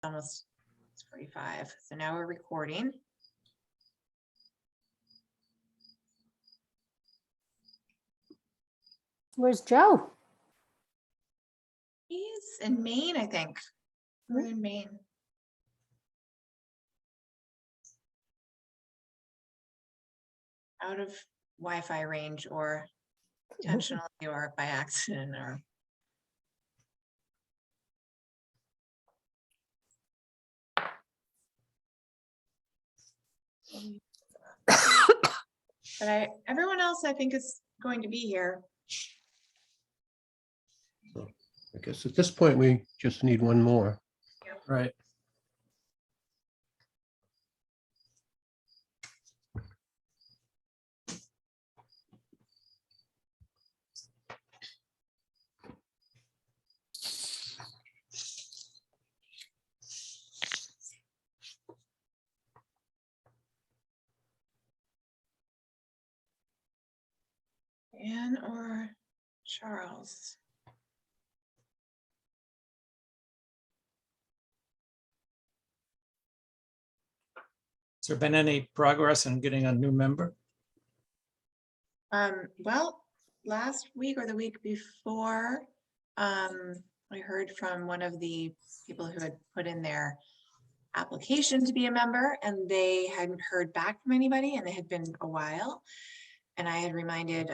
almost 45. So now we're recording. Where's Joe? He's in Maine, I think. We're in Maine. Out of Wi-Fi range, or intentionally or by accident, or but everyone else I think is going to be here. So I guess at this point, we just need one more. Right. Anne or Charles? Has there been any progress in getting a new member? Well, last week or the week before, I heard from one of the people who had put in their application to be a member, and they hadn't heard back from anybody, and it had been a while. And I had reminded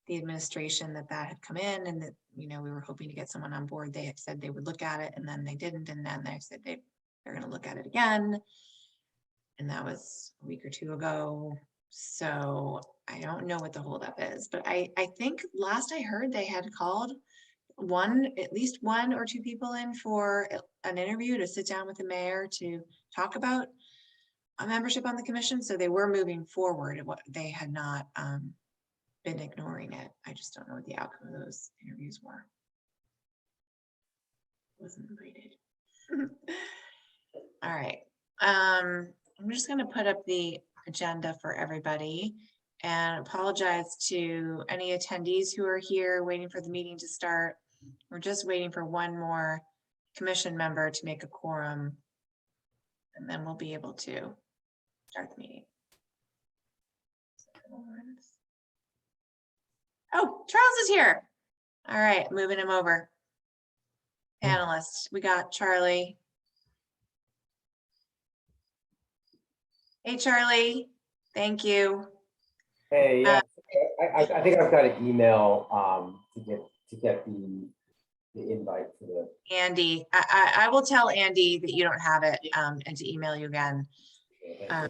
the administration that had come in, and that, you know, we were hoping to get someone on board. They had said they would look at it, and then they didn't, and then they said they're going to look at it again. And that was a week or two ago. So I don't know what the holdup is, but I think last I heard they had called at least one or two people in for an interview to sit down with the mayor to talk about a membership on the commission. So they were moving forward. What they had not been ignoring it. I just don't know what the outcome of those interviews were. Wasn't invited. All right. I'm just going to put up the agenda for everybody and apologize to any attendees who are here waiting for the meeting to start. We're just waiting for one more commission member to make a quorum, and then we'll be able to start the meeting. Oh, Charles is here. All right, moving him over. Panelists, we got Charlie. Hey, Charlie. Thank you. Hey, yeah, I think I've got an email to get the invite for the. Andy, I will tell Andy that you don't have it and to email you again. Okay.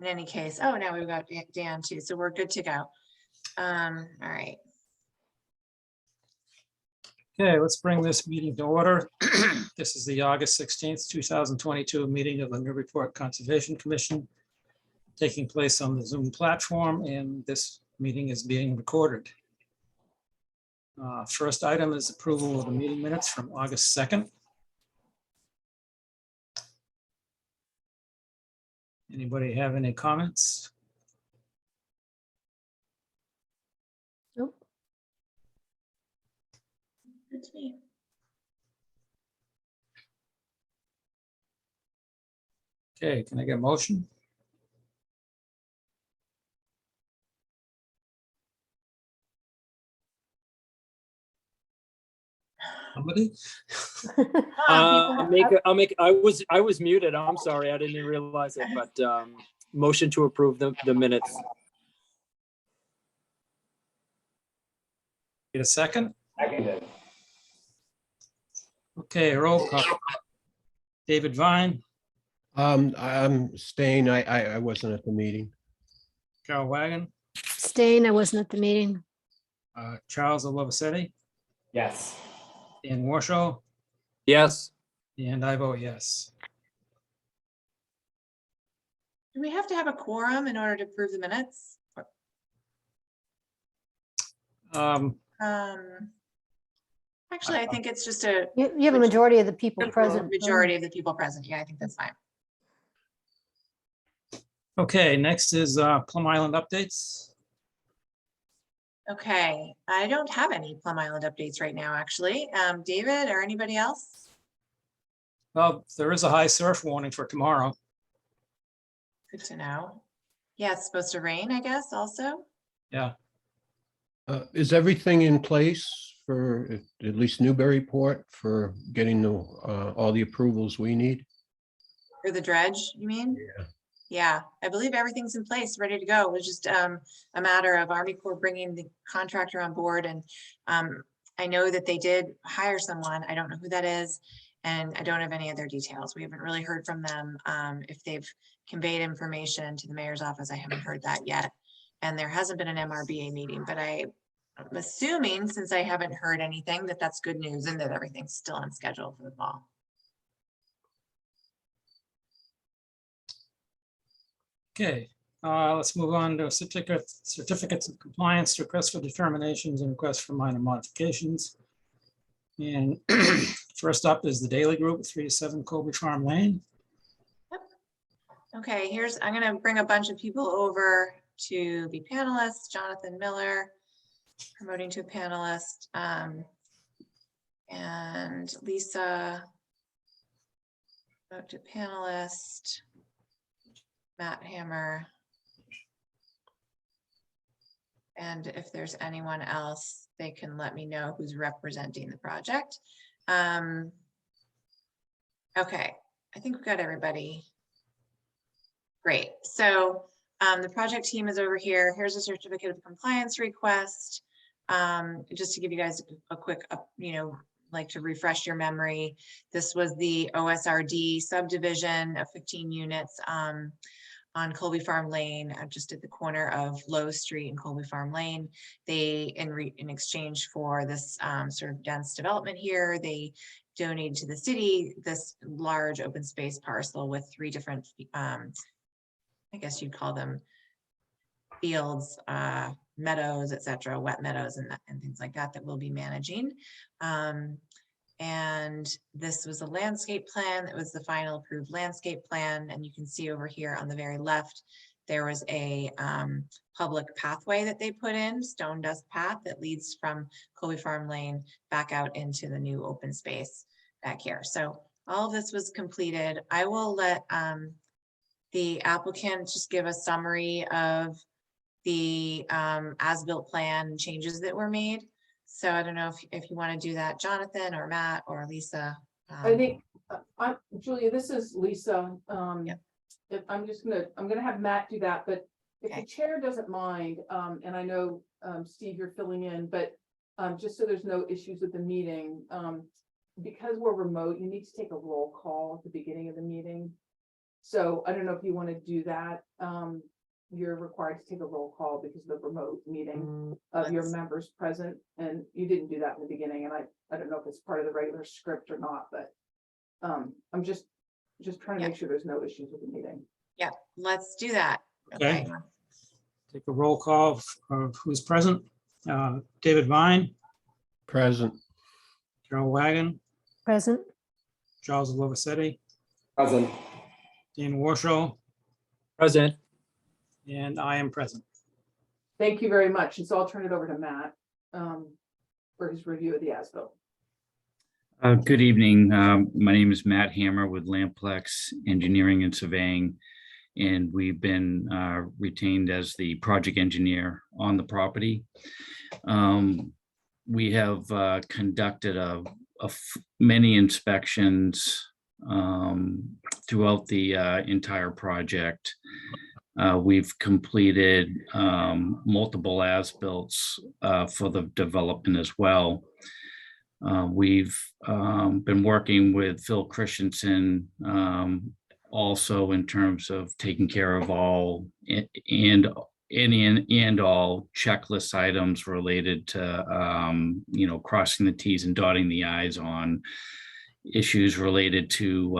In any case, oh, now we've got Dan too, so we're good to go. All right. Okay, let's bring this meeting to order. This is the August 16th, 2022 meeting of the Newburyport Conservation Commission, taking place on the Zoom platform, and this meeting is being recorded. First item is approval of the meeting minutes from August 2nd. Anybody have any comments? Nope. Good to me. Okay, can I get a motion? Somebody? I was muted. I'm sorry. I didn't even realize it, but motion to approve the minutes. Get a second? Seconded. Okay, roll call. David Vine, I'm staying. I wasn't at the meeting. Carol Wagon, Stain, I wasn't at the meeting. Charles Olivesetti, Yes. Dan Warshaw, Yes. and I vote yes. Do we have to have a quorum in order to approve the minutes? Actually, I think it's just a You have a majority of the people present. majority of the people present. Yeah, I think that's fine. Okay, next is Plum Island updates. Okay, I don't have any Plum Island updates right now, actually. David or anybody else? Well, there is a high surf warning for tomorrow. Good to know. Yeah, it's supposed to rain, I guess, also. Yeah, Is everything in place for at least Newburyport for getting all the approvals we need? For the dredge, you mean? Yeah. Yeah, I believe everything's in place, ready to go. It was just a matter of Army Corps bringing the contractor on board, and I know that they did hire someone. I don't know who that is, and I don't have any other details. We haven't really heard from them. If they've conveyed information to the mayor's office, I haven't heard that yet. And there hasn't been an MRBA meeting, but I'm assuming, since I haven't heard anything, that that's good news and that everything's still on schedule for the fall. okay. Let's move on to certificates of compliance, requests for determinations and requests for minor modifications. And first up is the Daily Group, 3 to 7 Colby Farm Lane. Okay, I'm gonna bring a bunch of people over to be panelists. Jonathan Miller, promoting to a panelist, and Lisa, promote to panelist, Matt Hammer. And if there's anyone else, they can let me know who's representing the project. Okay, I think we've got everybody. Great. So the project team is over here. Here's a certificate of compliance request. Just to give you guys a quick, like to refresh your memory. This was the OSRD subdivision of 15 units on Colby Farm Lane, just at the corner of Low Street and Colby Farm Lane. They, in exchange for this sort of dense development here, they donated to the city this large open space parcel with 3 different, I guess you'd call them fields, meadows, etc., wet meadows and things like that we'll be managing. And this was a landscape plan. That was the final approved landscape plan. And you can see over here on the very left, there was a public pathway that they put in, stone dust path that leads from Colby Farm Lane back out into the new open space back here. So all of this was completed. I will let the applicant just give a summary of the as-built plan changes that were made. So I don't know if you want to do that, Jonathan or Matt or Lisa. I think, Julia, this is Lisa. Yep. If I'm gonna have Matt do that, but if Okay. the chair doesn't mind, and I know, Steve, you're filling in, but just so there's no issues with the meeting, because we're remote, you need to take a roll call at the beginning of the meeting. So I don't know if you want to do that. You're required to take a roll call because of the remote meeting of your Let's- members present, and you didn't do that in the beginning, and I don't know if it's part of the regular script or not, but I'm just trying to Yeah. make sure there's no issues with the meeting. Yeah, let's do that. Okay. Okay. Take a roll call of who's present. David Vine, Present. Carol Wagon, Present. Charles Lovacetti, Present. Dan Warshaw, Present. and I am present. Thank you very much, and so I'll turn it over to Matt for his review of the as-built. Good evening. My name is Matt Hammer with Lamplex Engineering and Surveying, and we've been retained as the project engineer on the property. We have conducted many inspections throughout the entire project. We've completed multiple as-bills for the development as well. We've been working with Phil Christensen also in terms of taking care of all and all checklist items related to crossing the T's and dotting the I's on issues related to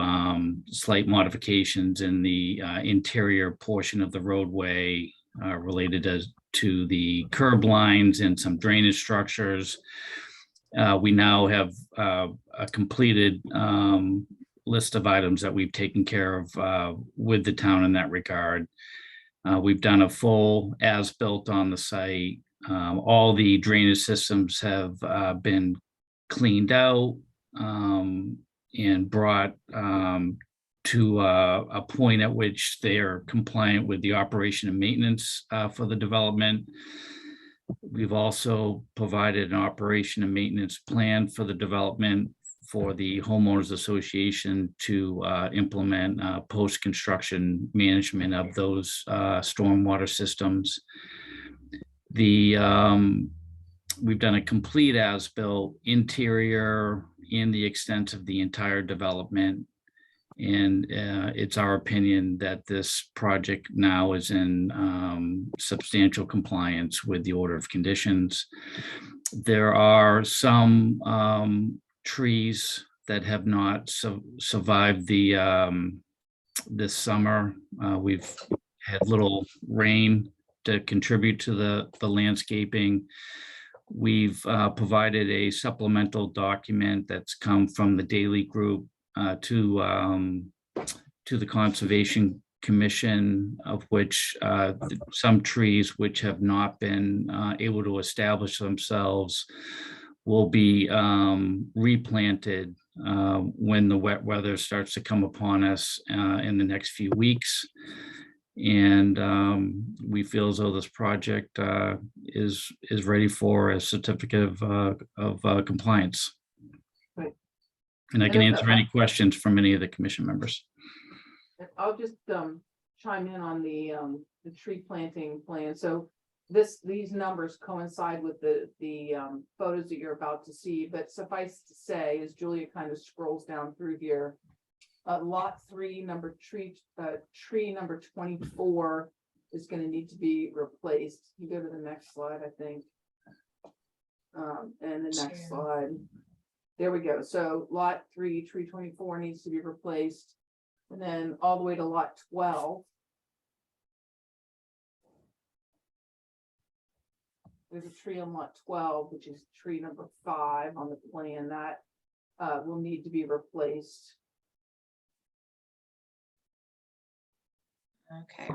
slight modifications in the interior portion of the roadway related to the curb lines and some drainage structures. We now have a completed list of items that we've taken care of with the town in that regard. We've done a full as-built on the site. All the drainage systems have been cleaned out and brought to a point at which they are compliant with the operation and maintenance for the development. We've also provided an operation and maintenance plan for the development for the homeowners association to implement post-construction management of those stormwater systems. We've done a complete as-built interior and the extent of the entire development. And it's our opinion that this project now is in substantial compliance with the order of conditions. There are some trees that have not survived this summer. We've had little rain to contribute to the landscaping. We've provided a supplemental document that's come from the Daily Group to the Conservation Commission, of which some trees which have not been able to establish themselves will be replanted when the wet weather starts to come upon us in the next few weeks. And we feel as though this project is ready for a certificate of compliance. Right. And I can answer any questions from any of the commission members. I'll just chime in on the tree planting plan. So these numbers coincide with the photos that you're about to see, but suffice to say, as Julia kind of scrolls down through here, lot 3, tree number 24 is going to need to be replaced. You go to the next slide, I think. And the next slide. There we go. So lot 3, tree 24 needs to be replaced. And then all the way to lot 12. There's a tree on lot 12, which is tree number 5 on the plan that will need to be replaced. Okay,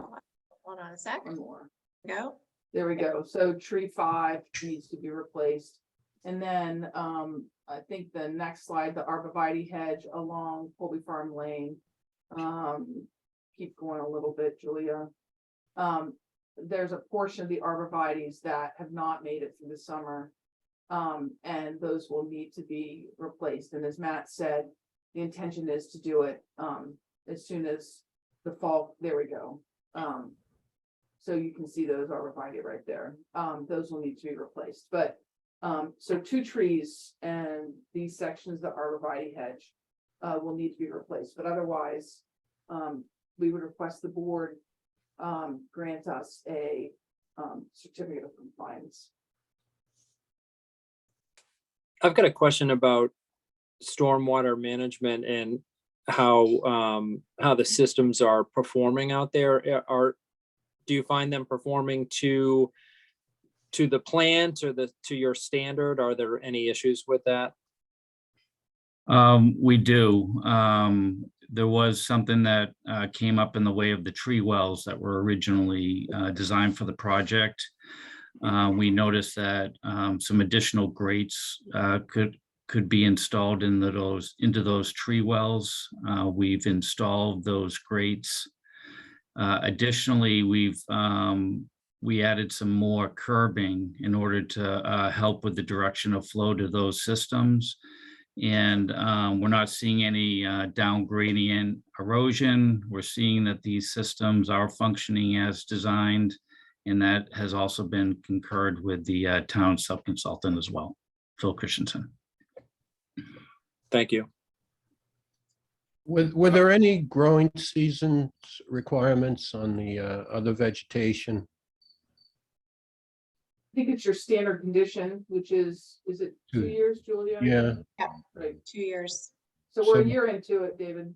hold on a sec. One more. Go. There we go. So tree 5 needs to be replaced. And then I think the next slide, the arborvitae hedge along Colby Farm Lane. Keep going a little bit, Julia. There's a portion of the arborvitaes that have not made it through the summer. And those will need to be replaced. And as Matt said, the intention is to do it as soon as the fall. There we go. So you can see those arborvitae right there. Those will need to be replaced. But so 2 trees and these sections, the arborvitae hedge, will need to be replaced. But otherwise, we would request the board grant us a certificate of compliance. I've got a question about stormwater management and how the systems are performing out there. Do you find them performing to the plan, to your standard? Are there any issues with that? We do. There was something that came up in the way of the tree wells that were originally designed for the project. We noticed that some additional grates could be installed into those tree wells. We've installed those grates. Additionally, we added some more curbing in order to help with the direction of flow to those systems. And we're not seeing any down gradient erosion. We're seeing that these systems are functioning as designed, and that has also been concurred with the town sub-consultant as well, Phil Christensen. Thank you. Were there any growing season requirements on the other vegetation? I think it's your standard condition, which is it 2 years, Julia? Yeah. Right. 2 years. So we're a So- year into it, David.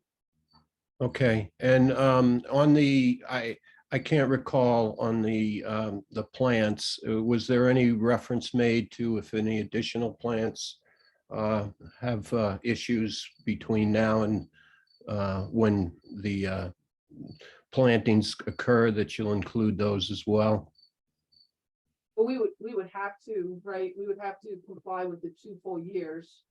Okay, and on the, I can't recall on the plants, was there any reference made to if any additional plants have issues between now and when the plantings occur, that you'll include those as well? But we would have to, right, we would have to comply with the 2 full years.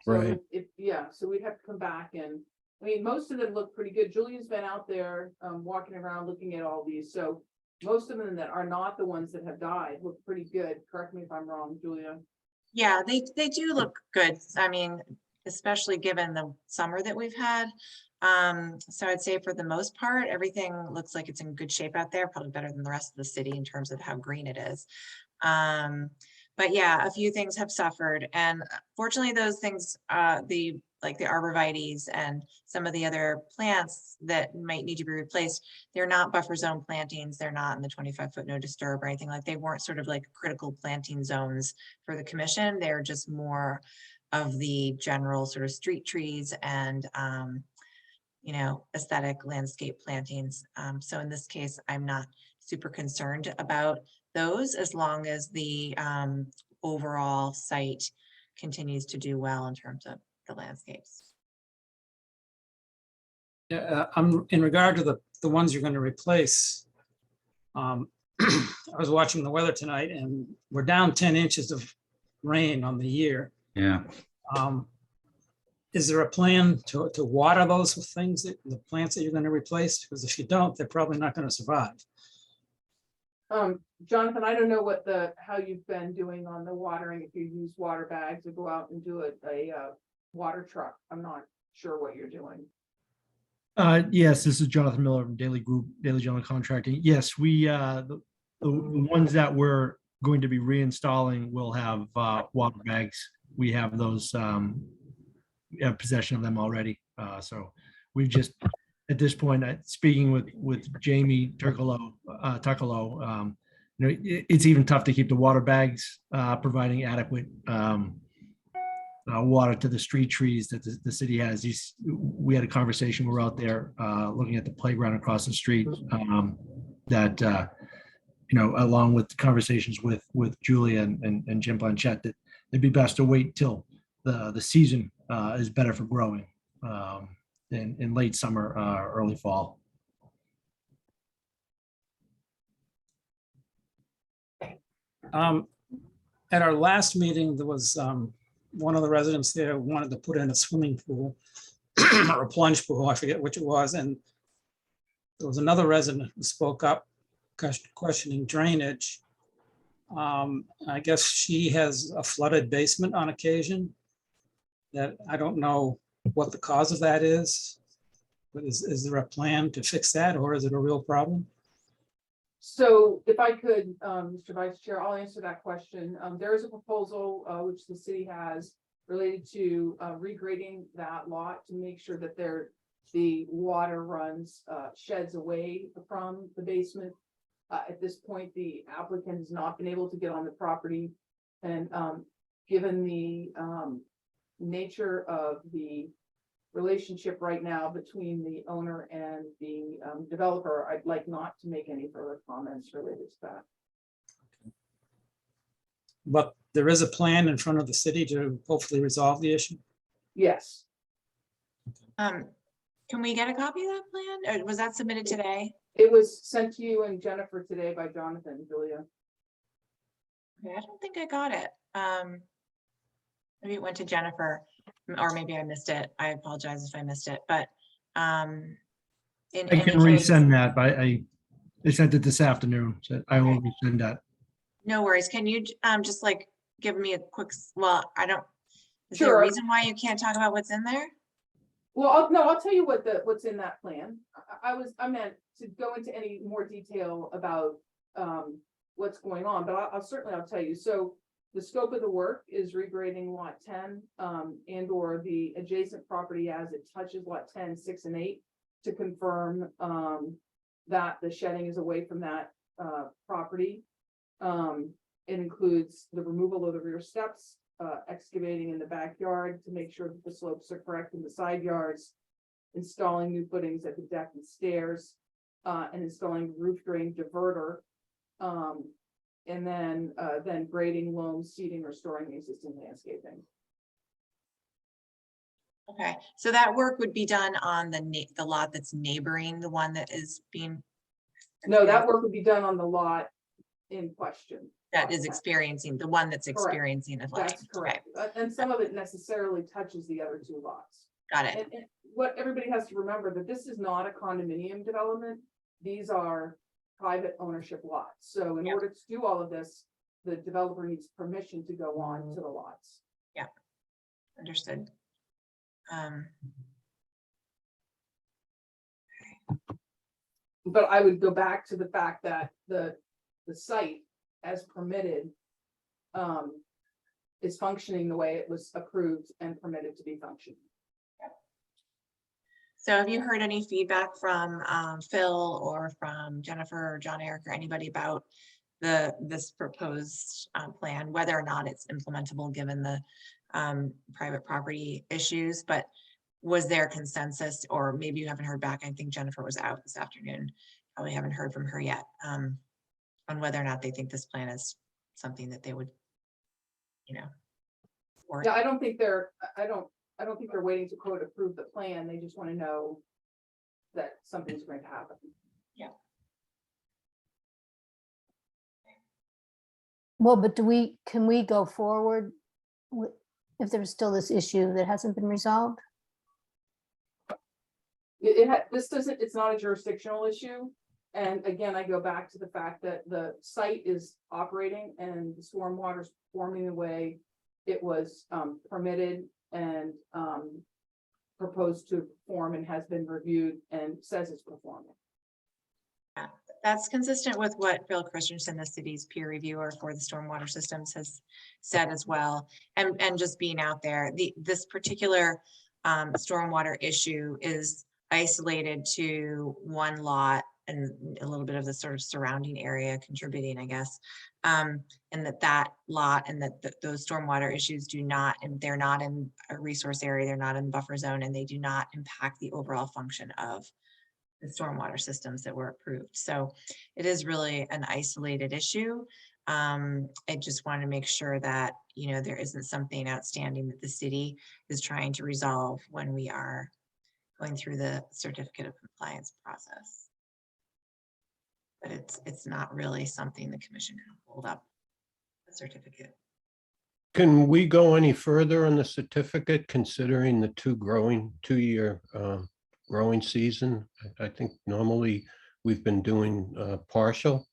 So Right. yeah, so we'd have to come back and, I mean, most of them look pretty good. Julia's been out there, walking around looking at all these, so most of them that are not the ones that have died look pretty good. Correct me if I'm wrong, Julia. Yeah, they do look good. I mean, especially given the summer that we've had. So I'd say for the most part, everything looks like it's in good shape out there, probably better than the rest of the city in terms of how green it is. But yeah, a few things have suffered, and fortunately those things, like the arborvitaes and some of the other plants that might need to be replaced, they're not buffer zone plantings. They're not in the 25-foot no disturb or anything, like they weren't sort of like critical planting zones for the commission. They're just more of the general sort of street trees and, you know, aesthetic landscape plantings. So in this case, I'm not super concerned about those as long as the overall site continues to do well in terms of the landscapes. Yeah, I'm in regard to the ones you're going to replace. I was watching the weather tonight and we're down 10 inches of rain on the year. Yeah. Is there a plan to water those things, the plants that you're going to replace? Because if you don't, they're probably not going to survive. Jonathan, I don't know how you've been doing on the watering, if you use water bags or go out and do a water truck. I'm not sure what you're doing. Yes, this is Jonathan Miller from Daily Group, Daily General Contracting. Yes, we, the ones that we're going to be reinstalling will have water bags. We have those, we have possession of them already. So we've just, at this point, speaking with Jamie Turkolo, you know, it's even tough to keep the water bags providing adequate water to the street trees that the city has. We had a conversation, we were out there looking at the playground across the street that, you know, along with the conversations with Julia and Jim Blanchett, that it'd be best to wait till the season is better for growing in late summer, early fall. At our last meeting, there was one of the residents there wanted to put in a swimming pool or a plunge pool, I forget which it was. And there was another resident who spoke up questioning drainage. I guess she has a flooded basement on occasion that I don't know what the cause of that is. But is there a plan to fix that, or is it a real problem? So if I could, Mr. Vice Chair, I'll answer that question. There is a proposal which the city has related to regrading that lot to make sure that the water runs, sheds away from the basement. At this point, the applicant has not been able to get on the property. And given the nature of the relationship right now between the owner and the developer, I'd like not to make any further comments related to that. But there is a plan in front of the city to hopefully resolve the issue. Yes. Can we get a copy of that plan? Or was that submitted today? It was sent to you and Jennifer today by Jonathan, Julia. Okay, I don't think I got it. Maybe it went to Jennifer, or maybe I missed it. I apologize if I missed it, but in I any can case, resend that, but I sent it this afternoon, so I will resend that. no worries. Can you just like give me a quick, well, I don't, is there a Sure. reason why you can't talk about what's in there? Well, I'll tell you what's in that plan. I meant to go into any more detail about what's going on, but I'll certainly tell you. So the scope of the work is regrading lot 10 and or the adjacent property as it touches lot 10, 6, and 8 to confirm that the shedding is away from that property. It includes the removal of the rear steps, excavating in the backyard to make sure that the slopes are correct in the side yards, installing new footings at the deck and stairs, and installing roof drain diverter, and then grading, loam, seeding, restoring the existing landscaping. Okay, so that work would be done on the lot that's neighboring the one that is being. No, that work would be done on the lot in question. That is experiencing, the one that's Correct. experiencing a flooding. That's Okay, correct. And some of it necessarily touches the other two lots. got it. And what everybody has to remember, that this is not a condominium development. These are private ownership lots. So in Yep. order to do all of this, the developer needs permission to go on to the lots. Understood. But I would go back to the fact that the site as permitted is functioning the way it was approved and permitted to be functioning. So have you heard any feedback from Phil or from Jennifer or John Eric or anybody about this proposed plan, whether or not it's implementable given the private property issues? But was there consensus, or maybe you haven't heard back? I think Jennifer was out this afternoon. Probably haven't heard from her yet on whether or not they think this plan is something that they would, or Yeah, I don't think they're waiting to quote approve the plan. They just want to know that something's going to happen. Well, but can we go forward if there's still this issue that hasn't been resolved? It's not a jurisdictional issue. And again, I go back to the fact that the site is operating and the stormwater is performing the way it was permitted and proposed to perform and has been reviewed and says it's performing. that's consistent with what Bill Christensen, the city's peer reviewer for the stormwater systems, has said as well. And just being out there, this particular stormwater issue is isolated to one lot and a little bit of the sort of surrounding area contributing, I guess. And that lot and those stormwater issues do not, and they're not in a resource area, they're not in the buffer zone, and they do not impact the overall function of the stormwater systems that were approved. So it is really an isolated issue. I just want to make sure that, there isn't something outstanding that the city is trying to resolve when we are going through the certificate of compliance process. But it's not really something the commission can hold up a certificate. Can we go any further on the certificate considering the two-year growing season? I think normally we've been doing partial.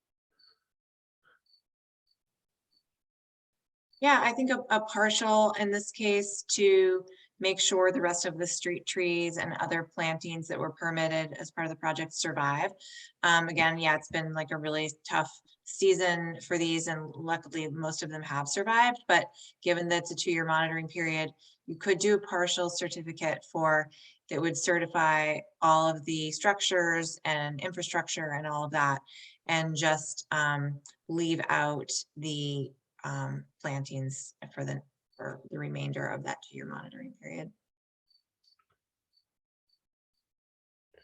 Yeah, I think a partial in this case to make sure the rest of the street trees and other plantings that were permitted as part of the project survive. Again, yeah, it's been like a really tough season for these, and luckily most of them have survived. But given that it's a 2-year monitoring period, you could do a partial certificate that would certify all of the structures and infrastructure and all of that, and just leave out the plantings for the remainder of that 2-year monitoring period.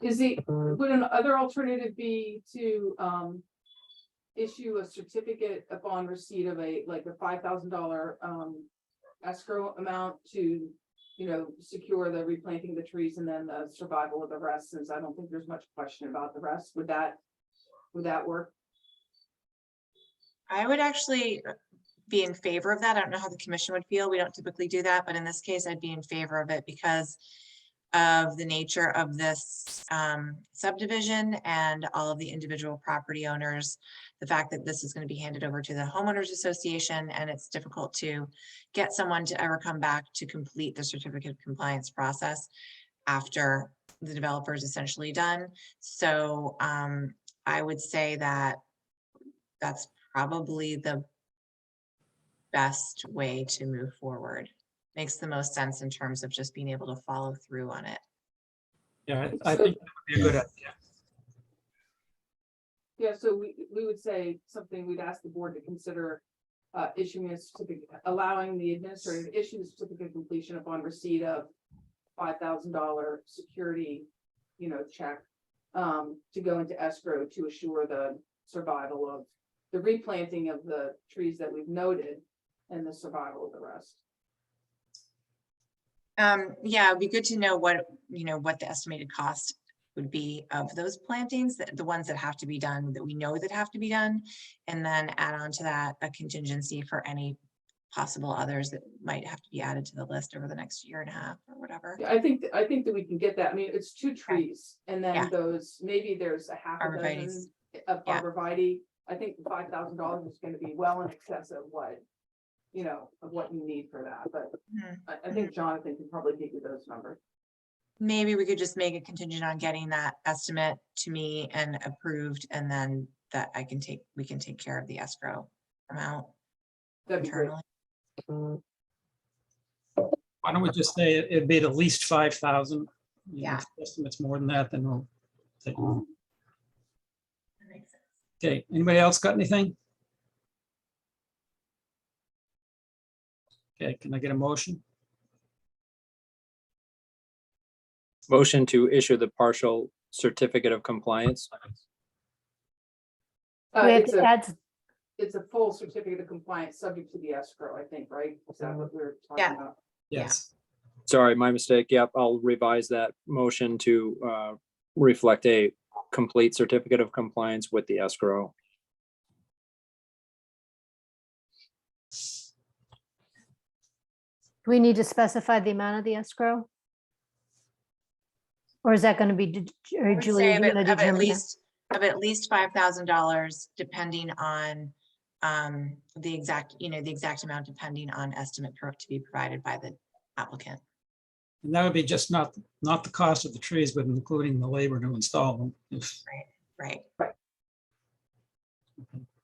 Would another alternative be to issue a certificate upon receipt of a $5,000 escrow amount to, secure the replanting of the trees and then the survival of the rest, since I don't think there's much question about the rest? Would that work? I would actually be in favor of that. I don't know how the commission would feel. We don't typically do that, but in this case, I'd be in favor of it because of the nature of this subdivision and all of the individual property owners, the fact that this is going to be handed over to the homeowners association, and it's difficult to get someone to ever come back to complete the certificate of compliance process after the developer is essentially done. So I would say that that's probably the best way to move forward. Makes the most sense in terms of just being able to follow through on it. Yeah, I think that would be a good idea. Yeah, so we would say something, we'd ask the board to consider issuing a certificate, allowing the administrator to issue the certificate of completion upon receipt of $5,000 security, check to go into escrow to assure the survival of the replanting of the trees that we've noted and the survival of the rest. Yeah, it'd be good to know what the estimated cost would be of those plantings, the ones that have to be done, that we know that have to be done. And then add on to that a contingency for any possible others that might have to be added to the list over the next year and a half or whatever. Yeah, I think that we can get that. I mean, it's 2 trees and Yeah. then those, maybe there's a half a Arborvitaes. dozen of Yeah. arborvitae. I think $5,000 is gonna be well in excess of what, of what you need for that, but Mhm. I think Jonathan can probably give you those numbers. Maybe we could just make a contingent on getting that estimate to me and approved, and then that we can take care of the escrow amount That'd be great. internally. Why don't we just say it'd be at least 5,000? Yeah. If estimates more than that, then we'll take. That makes sense. Okay, anybody else got anything? Okay, can I get a motion? Motion to issue the partial certificate of compliance. We have It's to a, add, it's a full certificate of compliance subject to the escrow, I think, right? Is that what we're talking Yeah. about? Yeah. Yes. Sorry, my mistake. Yep, I'll revise that motion to reflect a complete certificate of compliance with the escrow. do we need to specify the amount of the escrow? Or is that going to be, I or would Julie, say are you going to determine that? of at least $5,000, depending on the exact amount, depending on estimate to be provided by the applicant. And that would be just not the cost of the trees, but including the labor to install them. Right.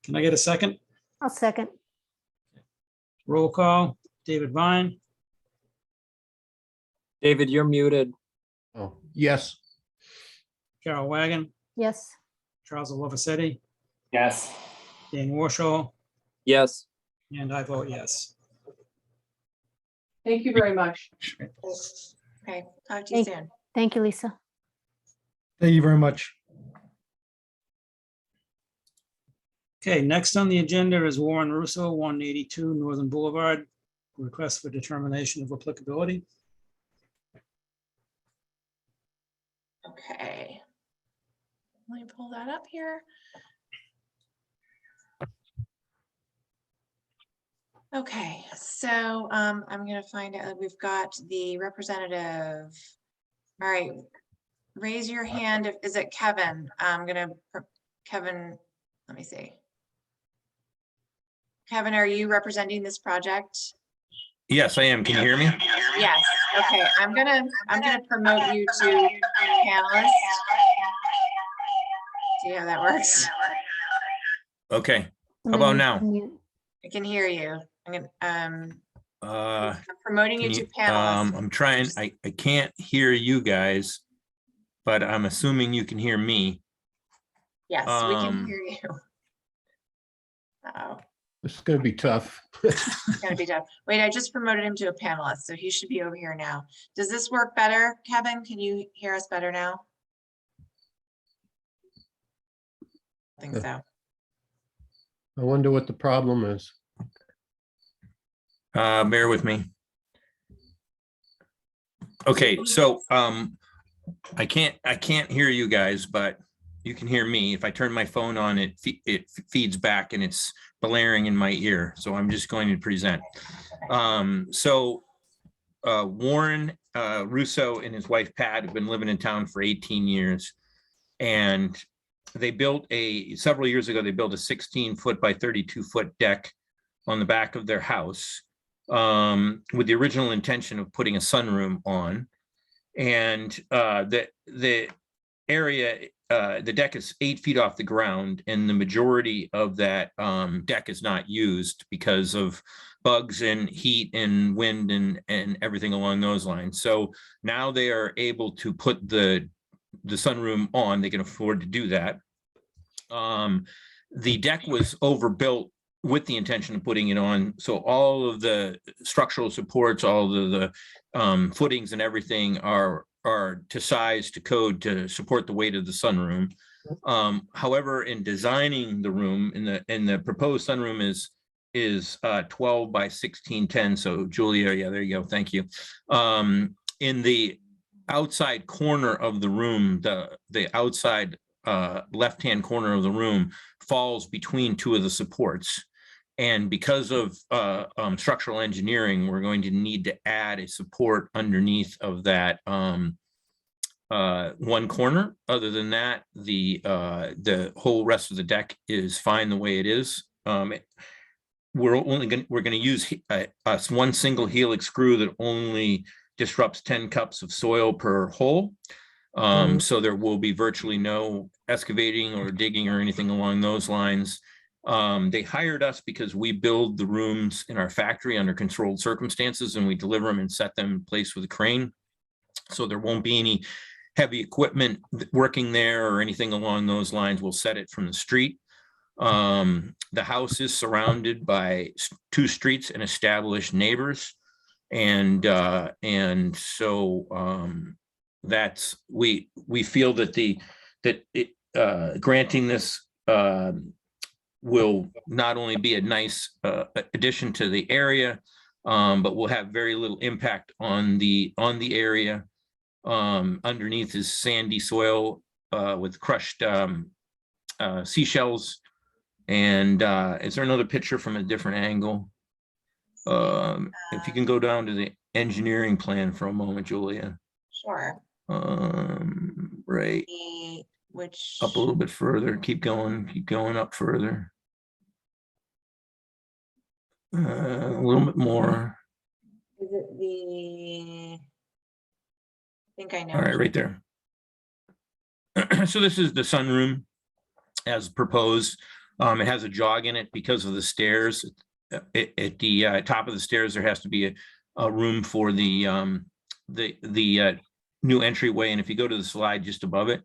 Can I get a second? I'll second. Roll call, David Vine, David, you're muted. Oh, yes. Carol Wagon, Yes. Charles Olivesetti, Yes. Dan Warshaw, Yes. and I vote yes. Thank you very much. Okay, talk to you Thank- soon. Thank you, Lisa. Thank you very much. Okay, next on the agenda is Warren Russo, 182 Northern Boulevard. Request for determination of applicability. Okay. Let me pull that up here. Okay, so I'm gonna find out, we've got the representative. All right, raise your hand. Is it Kevin? Kevin, let me see. Kevin, are you representing this project? Yes, I am. Can you hear me? Yes, okay, I'm gonna promote you to panelist. See how that works? Okay. And about then now? you- I can hear you. I'm Uh, promoting you can to you, panelist. I'm trying, I can't hear you guys, but I'm assuming you can hear me. Yes, we can um, hear you. Uh-oh, This is going to be tough. it's gonna be tough. Wait, I just promoted him to a panelist, so he should be over here now. Does this work better, Kevin? Can you hear us better now? I think so. I wonder what the problem is. bear with me. Okay, so, I can't hear you guys, but you can hear me. If I turn my phone on, it feeds back and it's blaring in my ear. So I'm just going to present. Warren Russo and his wife Pat have been living in town for 18 years. And they built several years ago, they built a 16-foot by 32-foot deck on the back of their house with the original intention of putting a sunroom on. And the area, the deck is 8 feet off the ground, and the majority of that deck is not used because of bugs and heat and wind and everything along those lines. So now they are able to put the sunroom on. They can afford to do that. The deck was overbuilt with the intention of putting it on. So all of the structural supports, all of the footings and everything are to size, to code, to support the weight of the sunroom. However, in designing the room, in the proposed sunroom is 12 by 1610. So Julia, yeah, there you go. Thank you. In the outside corner of the room, the outside left-hand corner of the room falls between two of the supports. And because of structural engineering, we're going to need to add a support underneath of that one corner. Other than that, the whole rest of the deck is fine the way it is. We're going to use one single helix screw that only disrupts 10 cups of soil per hole. So there will be virtually no excavating or digging or anything along those lines. They hired us because we build the rooms in our factory under controlled circumstances, and we deliver them and set them in place with a crane. So there won't be any heavy equipment working there or anything along those lines. We'll set it from the street. The house is surrounded by 2 streets and established neighbors. And so that's, we feel that granting this will not only be a nice addition to the area, but will have very little impact on the area. Underneath is sandy soil with crushed seashells. And is there another picture from a different angle? If you can go down to the engineering plan for a moment, Julia. Sure. Right. Which Up a little bit further. Keep going up further. A little bit more. is it the? I think I know. All right, right there. So this is the sunroom as proposed. It has a jog in it because of the stairs. At the top of the stairs, there has to be a room for the new entryway. And if you go to the slide just above it,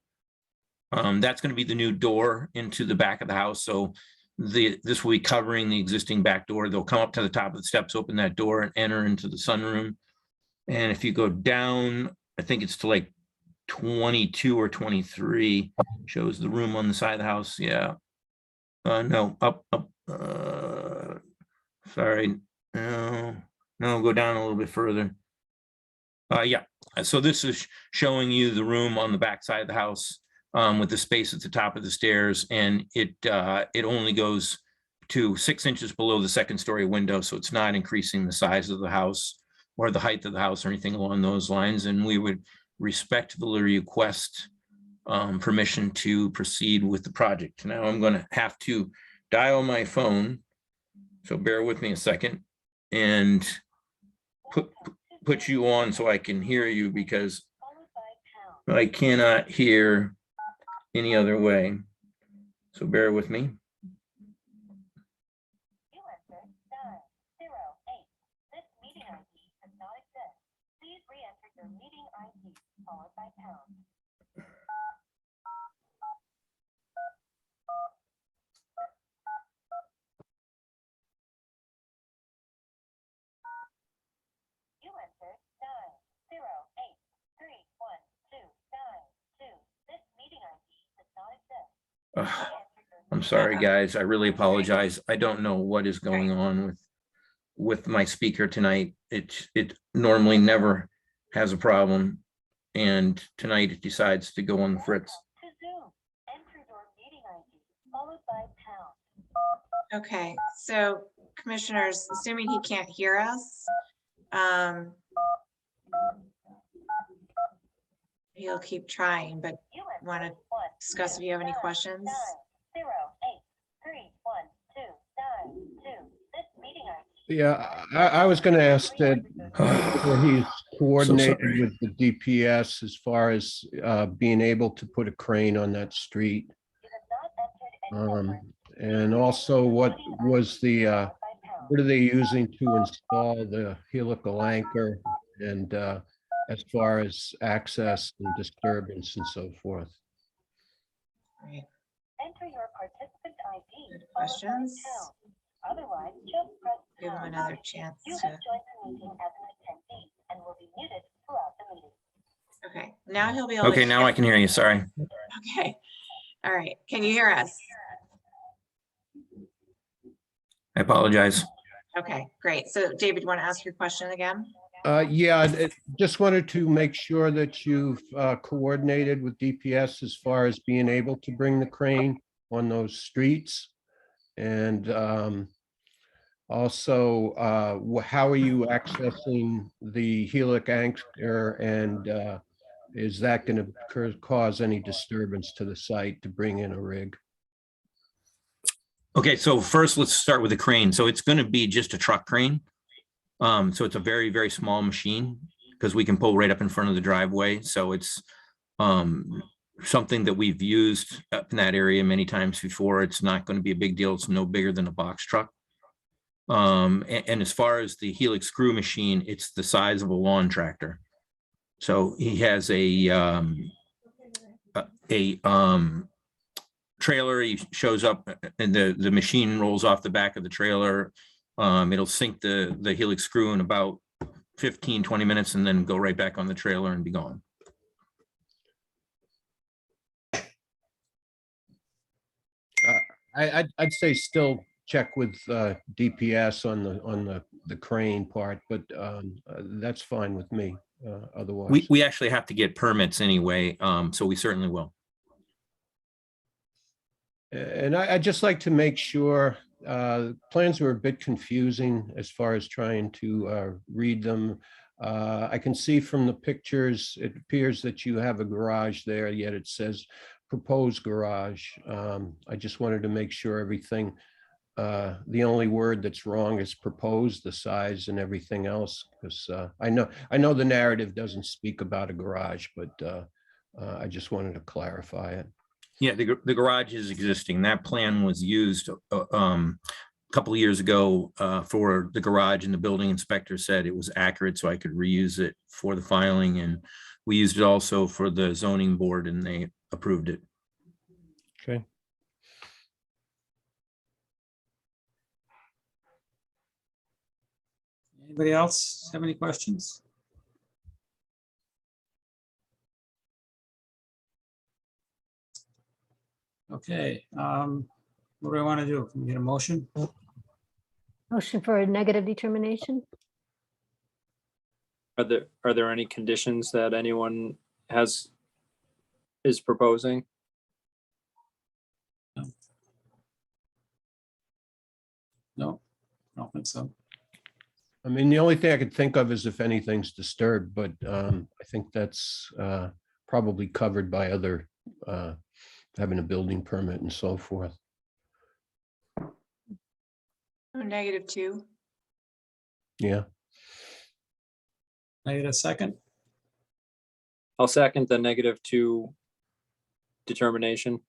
that's going to be the new door into the back of the house. So this will be covering the existing back door. They'll come up to the top of the steps, open that door, and enter into the sunroom. And if you go down, I think it's to like 22 or 23, shows the room on the side of the house. Yeah. No, up. Sorry. No, go down a little bit further. Yeah. So this is showing you the room on the back side of the house with the space at the top of the stairs, and it only goes to 6 inches below the second story window, so it's not increasing the size of the house or the height of the house or anything along those lines. And we would respectfully request permission to proceed with the project. Now I'm going to have to dial my phone, so bear with me a second, and put you on so I can hear you, because I cannot hear any other way. So bear with me. I'm sorry, guys. I really apologize. I don't know what is going on with my speaker tonight. It normally never has a problem, and tonight it decides to go on the fritz. Okay, so commissioners, assuming he can't hear us, he'll keep trying, but want to discuss if you have any questions? Yeah, I was going to ask that he's coordinated sorry. with the DPS as far as being able to put a crane on that street. And also, what was the what are they using to install the helical anchor, and as far as access and disturbance and so forth? Right. Good questions. Give him another chance to. Okay, now he'll be able to. Okay, now I can hear you. Sorry. Okay, all right. Can you hear us? I apologize. Okay, great. So David, you want to ask your question again? Yeah, just wanted to make sure that you've coordinated with DPS as far as being able to bring the crane on those streets. And also, how are you accessing the helic anchor, and is that going to cause any disturbance to the site to bring in a rig? Okay, so first let's start with the crane. So it's going to be just a truck crane. So it's a very, very small machine because we can pull right up in front of the driveway. So it's something that we've used up in that area many times before. It's not going to be a big deal. It's no bigger than a box truck. And as far as the helix screw machine, it's the size of a lawn tractor. So he has a trailer. He shows up and the machine rolls off the back of the trailer. It'll sink the helix screw in about 15, 20 minutes and then go right back on the trailer and be gone. I'd say still check with DPS on the crane part, but that's fine with me. Otherwise, We actually have to get permits anyway, so we certainly will. and I'd just like to make sure, plans were a bit confusing as far as trying to read them. I can see from the pictures, it appears that you have a garage there, yet it says proposed garage. I just wanted to make sure everything, the only word that's wrong is proposed, the size and everything else, because I know the narrative doesn't speak about a garage, but I just wanted to clarify it. Yeah, the garage is existing. That plan was used a couple of years ago for the garage, and the building inspector said it was accurate, so I could reuse it for the filing. And we used it also for the zoning board, and they approved it. Okay. Anybody else have any questions? Okay, what do I want to do? Can we get a motion? Motion for a negative determination? Are there any conditions that anyone is proposing? No, I don't think so. I mean, the only thing I could think of is if anything's disturbed, but I think that's probably covered by other having a building permit and so forth. Oh, -2. Yeah. I get a second? I'll second the -2 determination.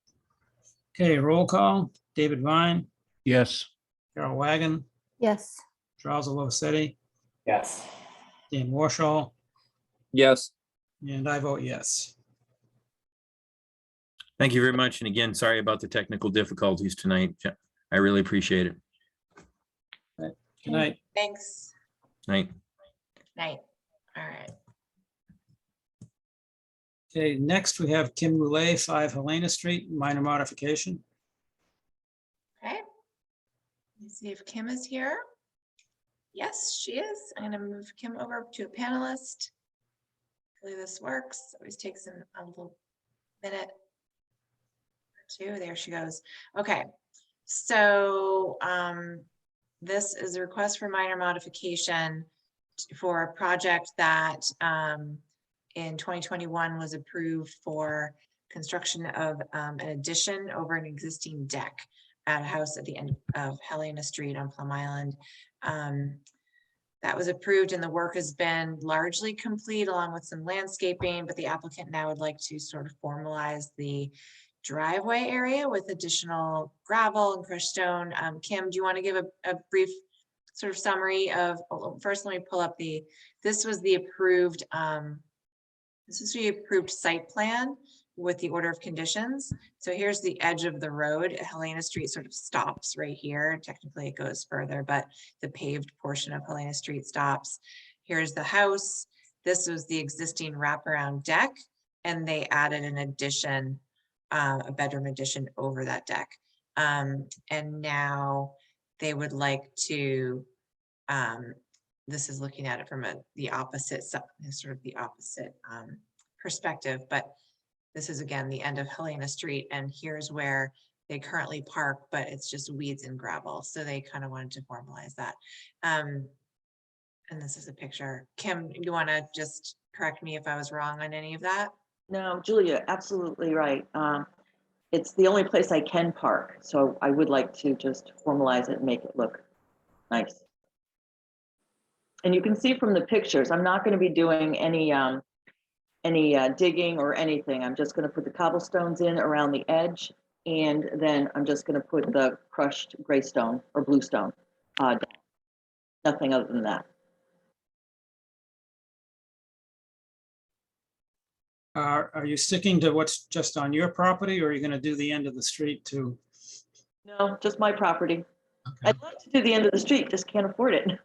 Okay, roll call. David Vine, Yes. Carol Wagon, Yes. Charles Alosetti, Yes. Dan Warshall, Yes. and I vote yes. Thank you very much. And again, sorry about the technical difficulties tonight. I really appreciate it. Good night. Thanks. Night. Night. All right. Okay, next we have Kim Roulet, 5 Helena Street, minor modification. Okay. Let me see if Kim is here. Yes, she is. I'm going to move Kim over to a panelist. Hopefully this works. Always takes a little minute or two. There she goes. Okay. So this is a request for minor modification for a project that in 2021 was approved for construction of an addition over an existing deck at a house at the end of Helena Street on Plum Island. That was approved and the work has been largely complete along with some landscaping, but the applicant now would like to sort of formalize the driveway area with additional gravel and crushed stone. Kim, do you want to give a brief sort of summary of, first let me pull up this was the approved site plan with the order of conditions. So here's the edge of the road. Helena Street sort of stops right here. Technically it goes further, but the paved portion of Helena Street stops. Here's the house. This was the existing wraparound deck, and they added an addition, a bedroom addition over that deck. And now they would like to this is looking at it from the opposite, sort of the opposite perspective, but this is again, the end of Helena Street, and here's where they currently park, but it's just weeds and gravel. So they kind of wanted to formalize that. And this is a picture. Kim, you want to just correct me if I was wrong on any of that? No, Julia, absolutely right. It's the only place I can park, so I would like to just formalize it and make it look nice. And you can see from the pictures, I'm not going to be doing any digging or anything. I'm just going to put the cobblestones in around the edge, and then I'm just going to put the crushed gray stone or blue stone down. Nothing other than that. Are you sticking to what's just on your property, or are you gonna do the end of the street too? No, just my property. Okay. I'd like to do the end of the street, just can't afford it.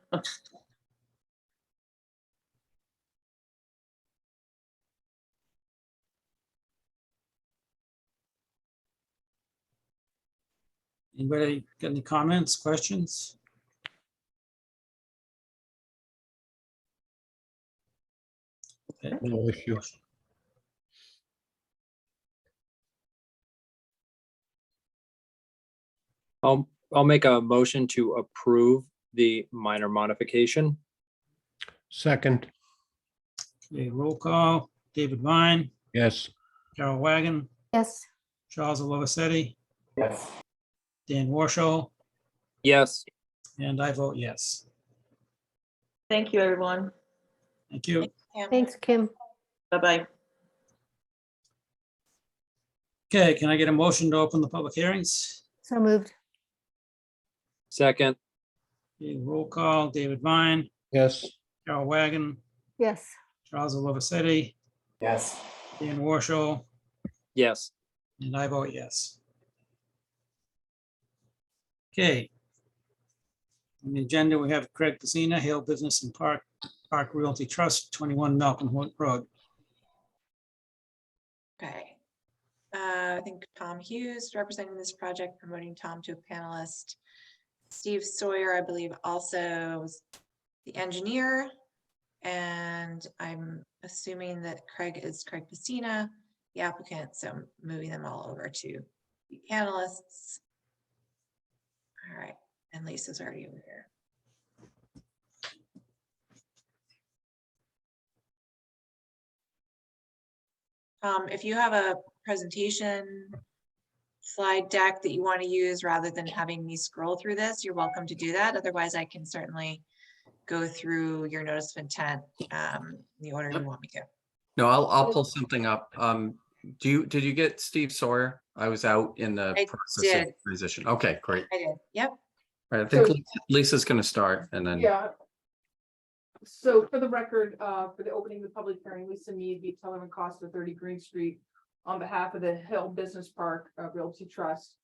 Anybody got any comments, questions? Okay. No issue. I'll make a motion to approve the minor modification. Second, Okay, roll call, David Vine, yes. Carol Wagon, Yes, Charles Olovisetti, Yes. Dan Warshall, Yes, and I vote yes. Thank you, everyone. Thank you. Kim? thanks, Kim. Bye-bye. Okay, can I get a motion to open the public hearings? So moved. second, Okay, roll call, David Vine, Yes, Carol Wagon, Yes, Charles Olovisetti, Yes. Dan Warshall, yes. and I vote yes. Okay. On the agenda, we have Craig Pacina, Hale Business and Park Realty Trust, 21 Malcolm Holt Road. Okay. I think Tom Hughes representing this project, promoting Tom to a panelist. Steve Sawyer, I believe, also was the engineer. And I'm assuming that Craig is Craig Pacina, the applicant. So I'm moving them all over to the panelists. All right. And Lisa's already over here. If you have a presentation slide deck that you want to use rather than having me scroll through this, you're welcome to do that. Otherwise, I can certainly go through your notice of intent in the order you want me to. No, I'll pull something up. Did you get Steve Sawyer? I was out in the I process of did. transition. Okay, great. I did. Yep. All right, I think So- Lisa's gonna start and then. Yeah. So for the record, for the opening of the public hearing, Lisa Mead, Beat Teller and Costa, 30 Green Street, on behalf of the Hill Business Park Realty Trust,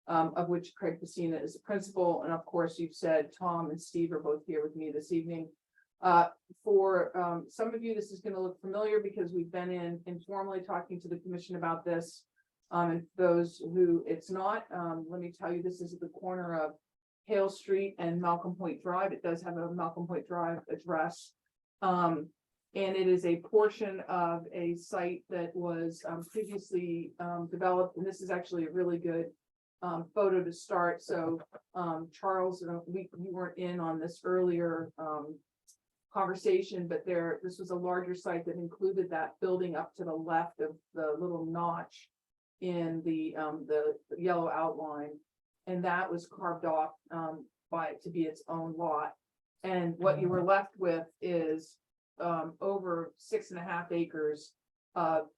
of which Craig Pacina is the principal. And of course, you've said Tom and Steve are both here with me this evening. For some of you, this is going to look familiar because we've been informally talking to the commission about this. And those who it's not, let me tell you, this is at the corner of Hale Street and Malcolm Point Drive. It does have a Malcolm Point Drive address. And it is a portion of a site that was previously developed. And this is actually a really good photo to start. So Charles, you weren't in on this earlier conversation, but this was a larger site that included that building up to the left of the little notch in the yellow outline. And that was carved off to be its own lot. And what you were left with is over 6.5 acres of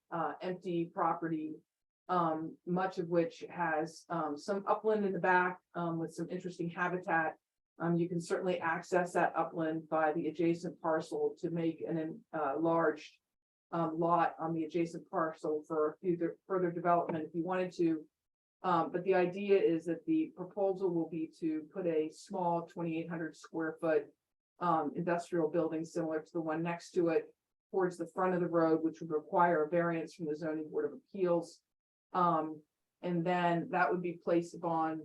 empty property, much of which has some upland in the back with some interesting habitat. You can certainly access that upland by the adjacent parcel to make an enlarged lot on the adjacent parcel for further development if you wanted to. But the idea is that the proposal will be to put a small 2,800 square foot industrial building similar to the one next to it towards the front of the road, which would require a variance from the Zoning Board of Appeals. And then that would be placed upon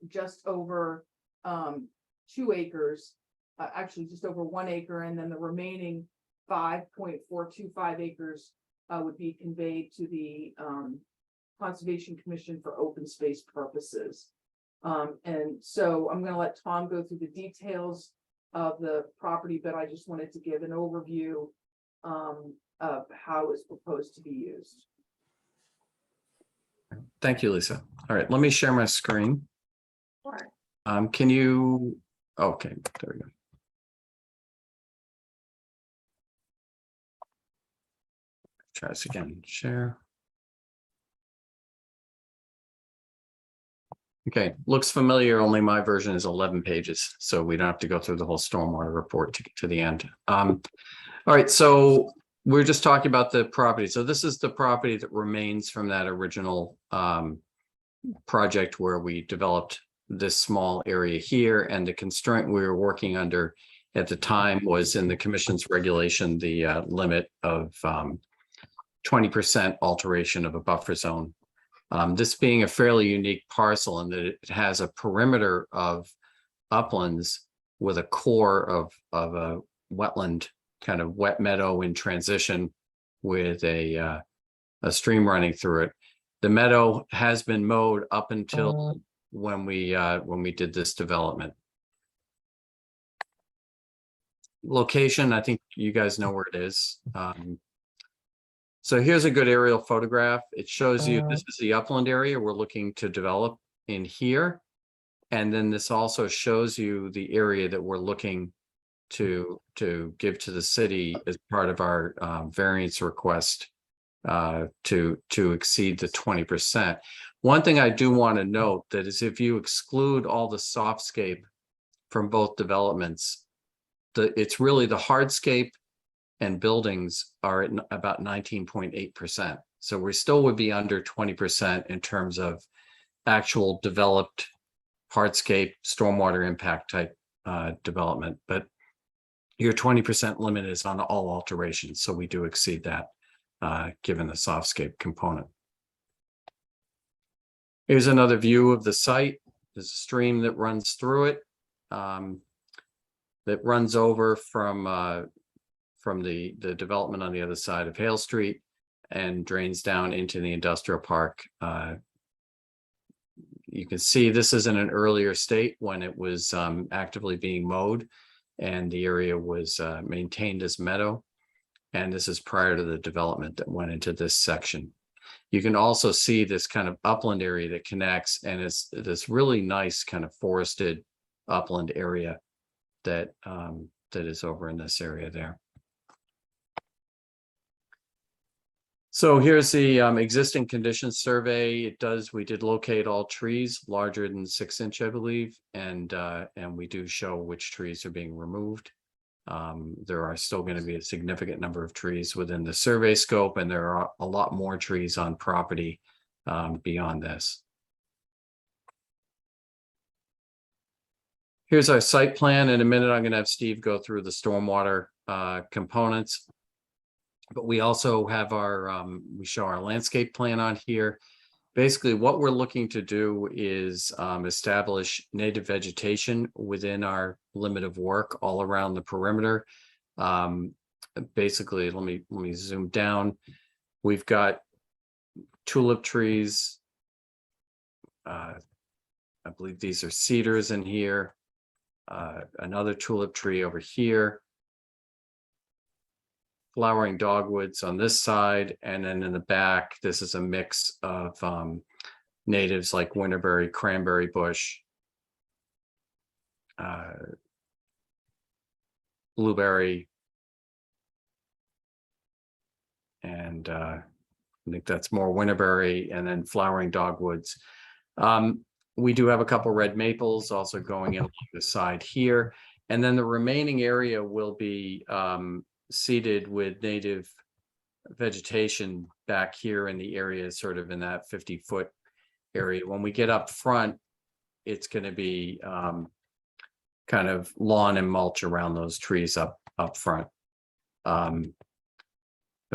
just over 2 acres actually just over 1 acre, and then the remaining 5.425 acres would be conveyed to the Conservation Commission for open space purposes. And so I'm going to let Tom go through the details of the property, but I just wanted to give an overview of how it's proposed to be used. Thank you, Lisa. All right, let me share my screen. Sure. Can you, okay, there we go. Try this again, share. Okay, looks familiar, only my version is 11 pages, so we don't have to go through the whole stormwater report to get to the end. All right, so we're just talking about the property. So this is the property that remains from that original project where we developed this small area here, and the constraint we were working under at the time was in the commission's regulation, the limit of 20% alteration of a buffer zone. This being a fairly unique parcel in that it has a perimeter of uplands with a core of a wetland, kind of wet meadow in transition with a stream running through it. The meadow has been mowed up until when we did this development. Location, I think you guys know where it is. So here's a good aerial photograph. It shows you this is the upland area we're looking to develop in here. And then this also shows you the area that we're looking to give to the city as part of our variance request to exceed the 20%. One thing I do want to note that is if you exclude all the softscape from both developments, it's really the hardscape and buildings are at about 19.8%. So we still would be under 20% in terms of actual developed hardscape, stormwater impact type development. But your 20% limit is on all alterations. So we do exceed that given the softscape component. Here's another view of the site. There's a stream that runs through it that runs over from the development on the other side of Hale Street and drains down into the industrial park. You can see this is in an earlier state when it was actively being mowed and the area was maintained as meadow. And this is prior to the development that went into this section. You can also see this kind of upland area that connects, and it's this really nice kind of forested upland area that that is over in this area there. So here's the existing conditions survey. We did locate all trees larger than 6 inch, I believe, and we do show which trees are being removed. There are still going to be a significant number of trees within the survey scope, and there are a lot more trees on property beyond this. Here's our site plan. In a minute, I'm going to have Steve go through the stormwater components. But we also have we show our landscape plan on here. Basically, what we're looking to do is establish native vegetation within our limit of work all around the perimeter. Basically, let me zoom down. We've got tulip trees. I believe these are cedars in here. Another tulip tree over here. Flowering dogwoods on this side, and then in the back, this is a mix of natives like winterberry, cranberry bush, blueberry, and I think that's more winterberry, and then flowering dogwoods. We do have a couple red maples also going in along the side here, and then the remaining area will be seeded with native vegetation back here in the area, sort of in that 50-foot area. When we get up front, it's going to be kind of lawn and mulch around those trees up front. I'm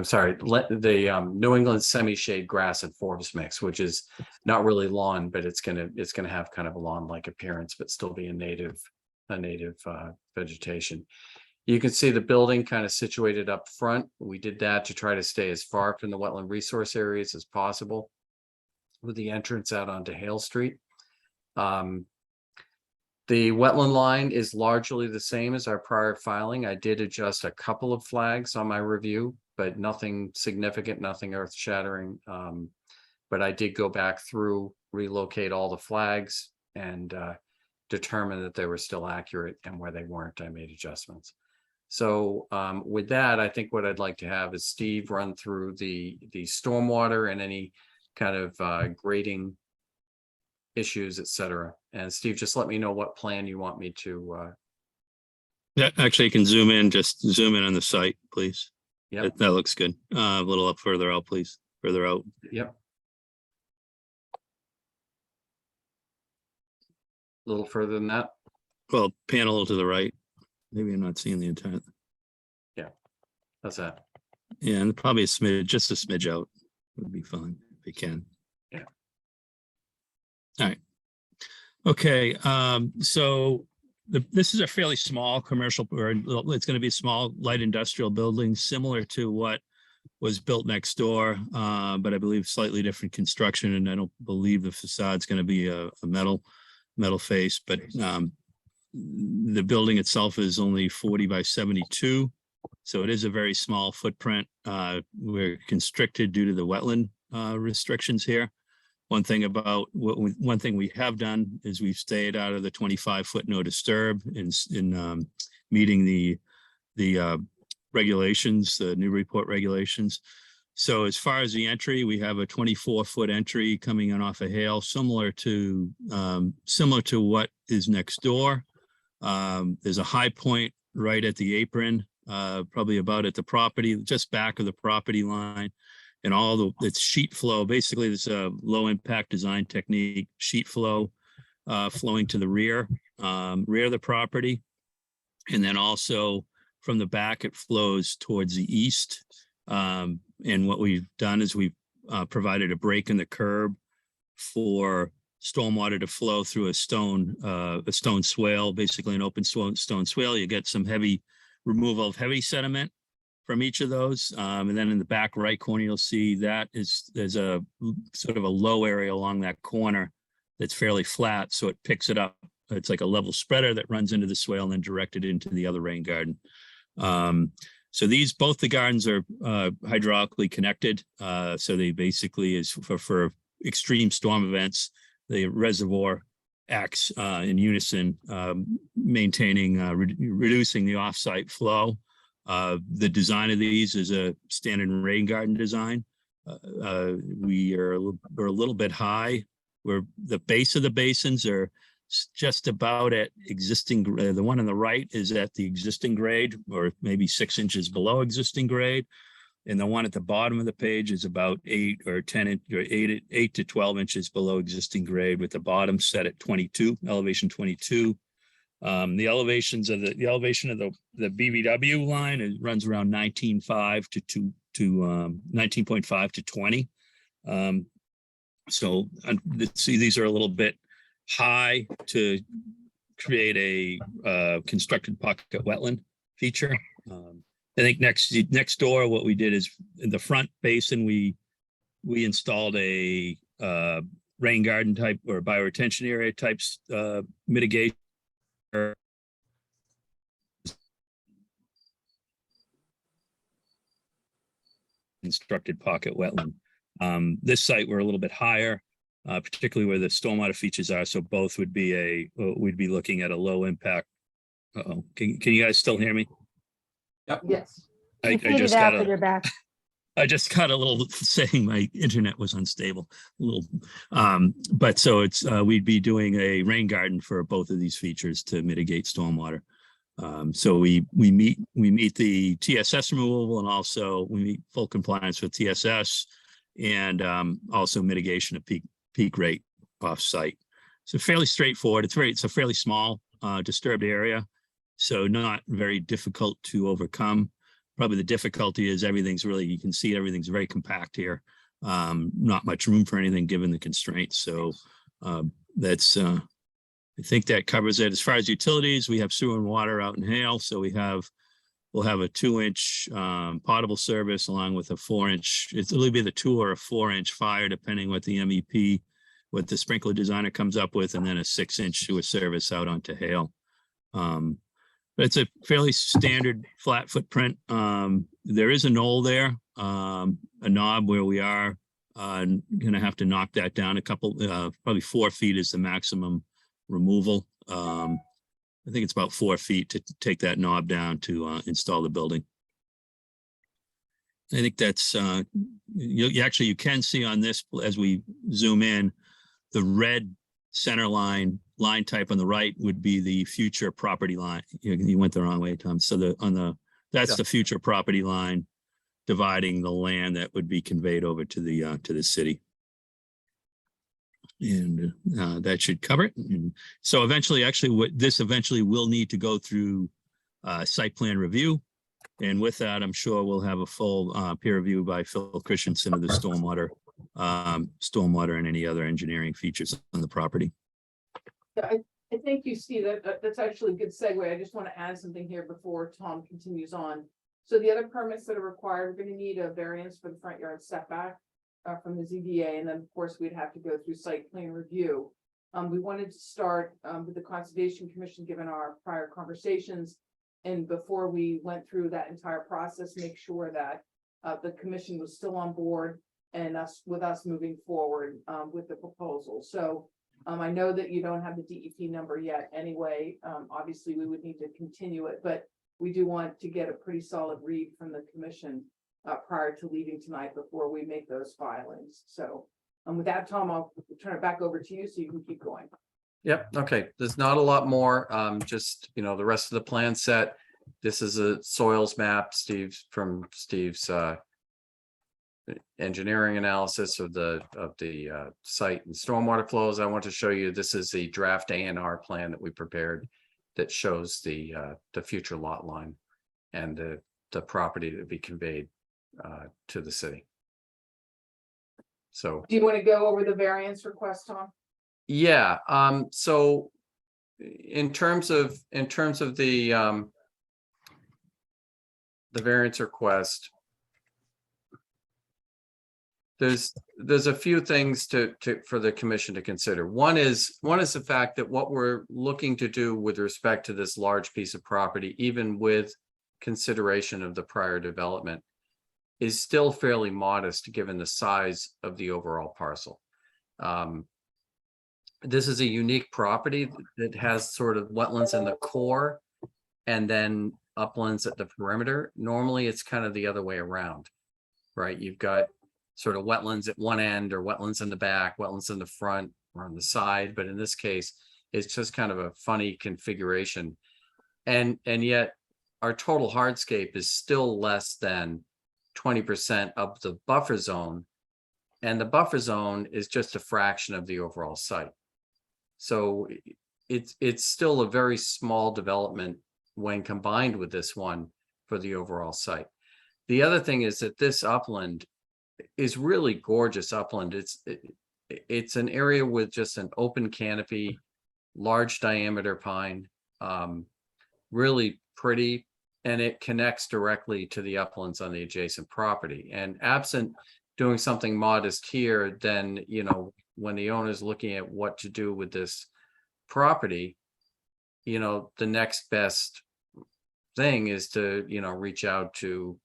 sorry, the New England semi-shade grass and forest mix, which is not really lawn, but it's gonna have kind of a lawn-like appearance, but still be a native a native vegetation. You can see the building kind of situated up front. We did that to try to stay as far from the wetland resource areas as possible, with the entrance out onto Hale Street. The wetland line is largely the same as our prior filing. I did adjust a couple of flags on my review, but nothing significant, nothing earth shattering. But I did go back through, relocate all the flags, and determine that they were still accurate, and where they weren't, I made adjustments. So with that, I think what I'd like to have is Steve run through the stormwater and any kind of grading issues, et cetera. And Steve, just let me know what plan you want me to. Yeah, actually, you can zoom in, just zoom in on the site, please. Yep. That looks good. A little up further out, please. Further out. Yep. A little further than that. Well, pan a little to the right. Maybe I'm not seeing the intent. Yeah, that's that. Yeah, and probably a smidge, just a smidge out would be fine if you can. Yeah. All right. Okay, so this is a fairly small commercial, or it's going to be a small light industrial building similar to what was built next door, but I believe slightly different construction, and I don't believe the facade's going to be a metal face, but the building itself is only 40 by 72, so it is a very small footprint. We're constricted due to the wetland restrictions here. One thing we have done is we've stayed out of the 25-foot no disturb in meeting the regulations, the Newburyport regulations. So as far as the entry, we have a 24-foot entry coming in off of Hale, similar to what is next door. There's a high point right at the apron, probably about at the property, just back of the property line. And it's sheet flow. Basically, it's a low impact design technique, sheet flow flowing to the rear of the property. And then also from the back, it flows towards the east. And what we've done is we've provided a break in the curb for stormwater to flow through a stone swale, basically an open stone swale. You get some heavy removal of heavy sediment from each of those. And then in the back right corner, you'll see that there's a sort of a low area along that corner that's fairly flat. So it picks it up. It's like a level spreader that runs into the swale and then directed into the other rain garden. So both the gardens are hydraulically connected. So they basically is for extreme storm events, the reservoir acts in unison, maintaining, reducing the offsite flow. The design of these is a standard rain garden design. We're a little bit high. The base of the basins are just about at existing. The one on the right is at the existing grade, or maybe 6 inches below existing grade, and the one at the bottom of the page is about 8 or 10 or 8 to 12 inches below existing grade, with the bottom set at 22, elevation 22. The elevation of the BVW line, it runs around 19.5 to 19.5 to 20. So see, these are a little bit high to create a constructed pocket wetland feature. I think next door, what we did is in the front basin, we installed a rain garden type or bioretention area types mitigation. Constructed pocket wetland. This site, we're a little bit higher, particularly where the stormwater features are. So both would be we'd be looking at a low impact. Can you guys still hear me? Yep. Yes. You faded out, but you're back. I just got a little saying my internet was unstable. But so it's we'd be doing a rain garden for both of these features to mitigate stormwater. So we meet the TSS removal, and also we meet full compliance with TSS, and also mitigation of peak rate off-site. So fairly straightforward. It's a fairly small disturbed area, so not very difficult to overcome. Probably the difficulty is you can see everything's very compact here. Not much room for anything given the constraints. So that's I think that covers it. As far as utilities, we have sewer and water out in Hale, so we'll have a 2-inch potable service along with a 4-inch. It'll be the 2 or a 4-inch fire, depending what the MEP, what the sprinkler designer comes up with, and then a 6-inch sewer service out onto Hale. But it's a fairly standard flat footprint. There is a knoll there, a knob where we are gonna have to knock that down a couple, probably 4 feet is the maximum removal. I think it's about 4 feet to take that knob down to install the building. I think that's, you can see on this, as we zoom in, the red center line type on the right would be the future property line. You went the wrong way, Tom. So that's the future property line dividing the land that would be conveyed over to the city. And that should cover it. And so eventually, actually, this eventually will need to go through site plan review. And with that, I'm sure we'll have a full peer review by Phil Christensen of the stormwater and any other engineering features on the property. I think you see that's actually a good segue. I just want to add something here before Tom continues on. So the other permits that are required, we're going to need a variance for the front yard setback from the ZBA, and then of course we'd have to go through site plan review. We wanted to start with the Conservation Commission, given our prior conversations, and before we went through that entire process, make sure that the commission was still on board and us moving forward with the proposal. So I know that you don't have the DEP number yet anyway. Obviously, we would need to continue it, but we do want to get a pretty solid read from the commission prior to leaving tonight before we make those filings. So with that, Tom, I'll turn it back over to you so you can keep going. Yep, okay, there's not a lot more, just, the rest of the plan set. This is a soils map, Steve's engineering analysis of the site and stormwater flows. I want to show you, this is the draft A&R plan that we prepared that shows the future lot line and the property that would be conveyed to the city. So Do you want to go over the variance request, Tom? yeah, so in terms of the variance request, there's a few things for the commission to consider. One is the fact that what we're looking to do with respect to this large piece of property, even with consideration of the prior development, is still fairly modest given the size of the overall parcel. This is a unique property that has sort of wetlands in the core and then uplands at the perimeter. Normally, it's kind of the other way around, right? You've got sort of wetlands at one end or wetlands in the back, wetlands in the front or on the side. But in this case, it's just kind of a funny configuration. And yet our total hardscape is still less than 20% of the buffer zone. And the buffer zone is just a fraction of the overall site. So it's still a very small development when combined with this one for the overall site. The other thing is that this upland is really gorgeous upland. It's an area with just an open canopy, large diameter pine, really pretty, and it connects directly to the uplands on the adjacent property. And absent doing something modest here, then, when the owner is looking at what to do with this property, the next best thing is to, reach out to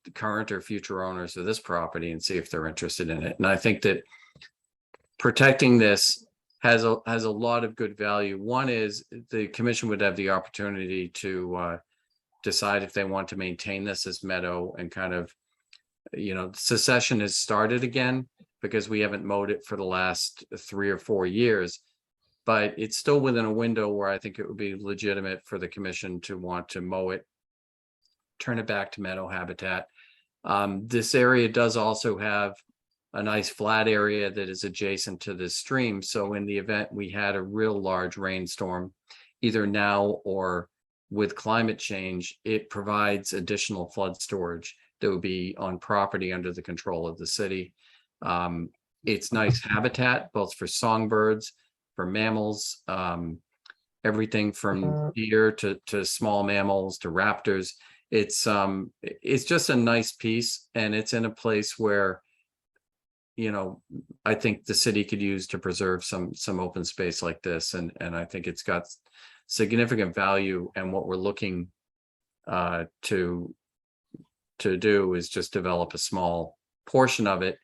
the current or future owners of this property and see if they're interested in it. And I think that protecting this has a lot of good value. One is the commission would have the opportunity to decide if they want to maintain this as meadow and kind of, secession has started again because we haven't mowed it for the last 3 or 4 years, but it's still within a window where I think it would be legitimate for the commission to want to mow it, turn it back to meadow habitat. This area does also have a nice flat area that is adjacent to this stream. So in the event we had a real large rainstorm, either now or with climate change, it provides additional flood storage that would be on property under the control of the city. It's nice habitat, both for songbirds for mammals, everything from deer to small mammals to raptors. It's just a nice piece, and it's in a place where, you know, I think the city could use to preserve some open space like this, and I think it's got significant value. And what we're looking to do is just develop a small portion of it,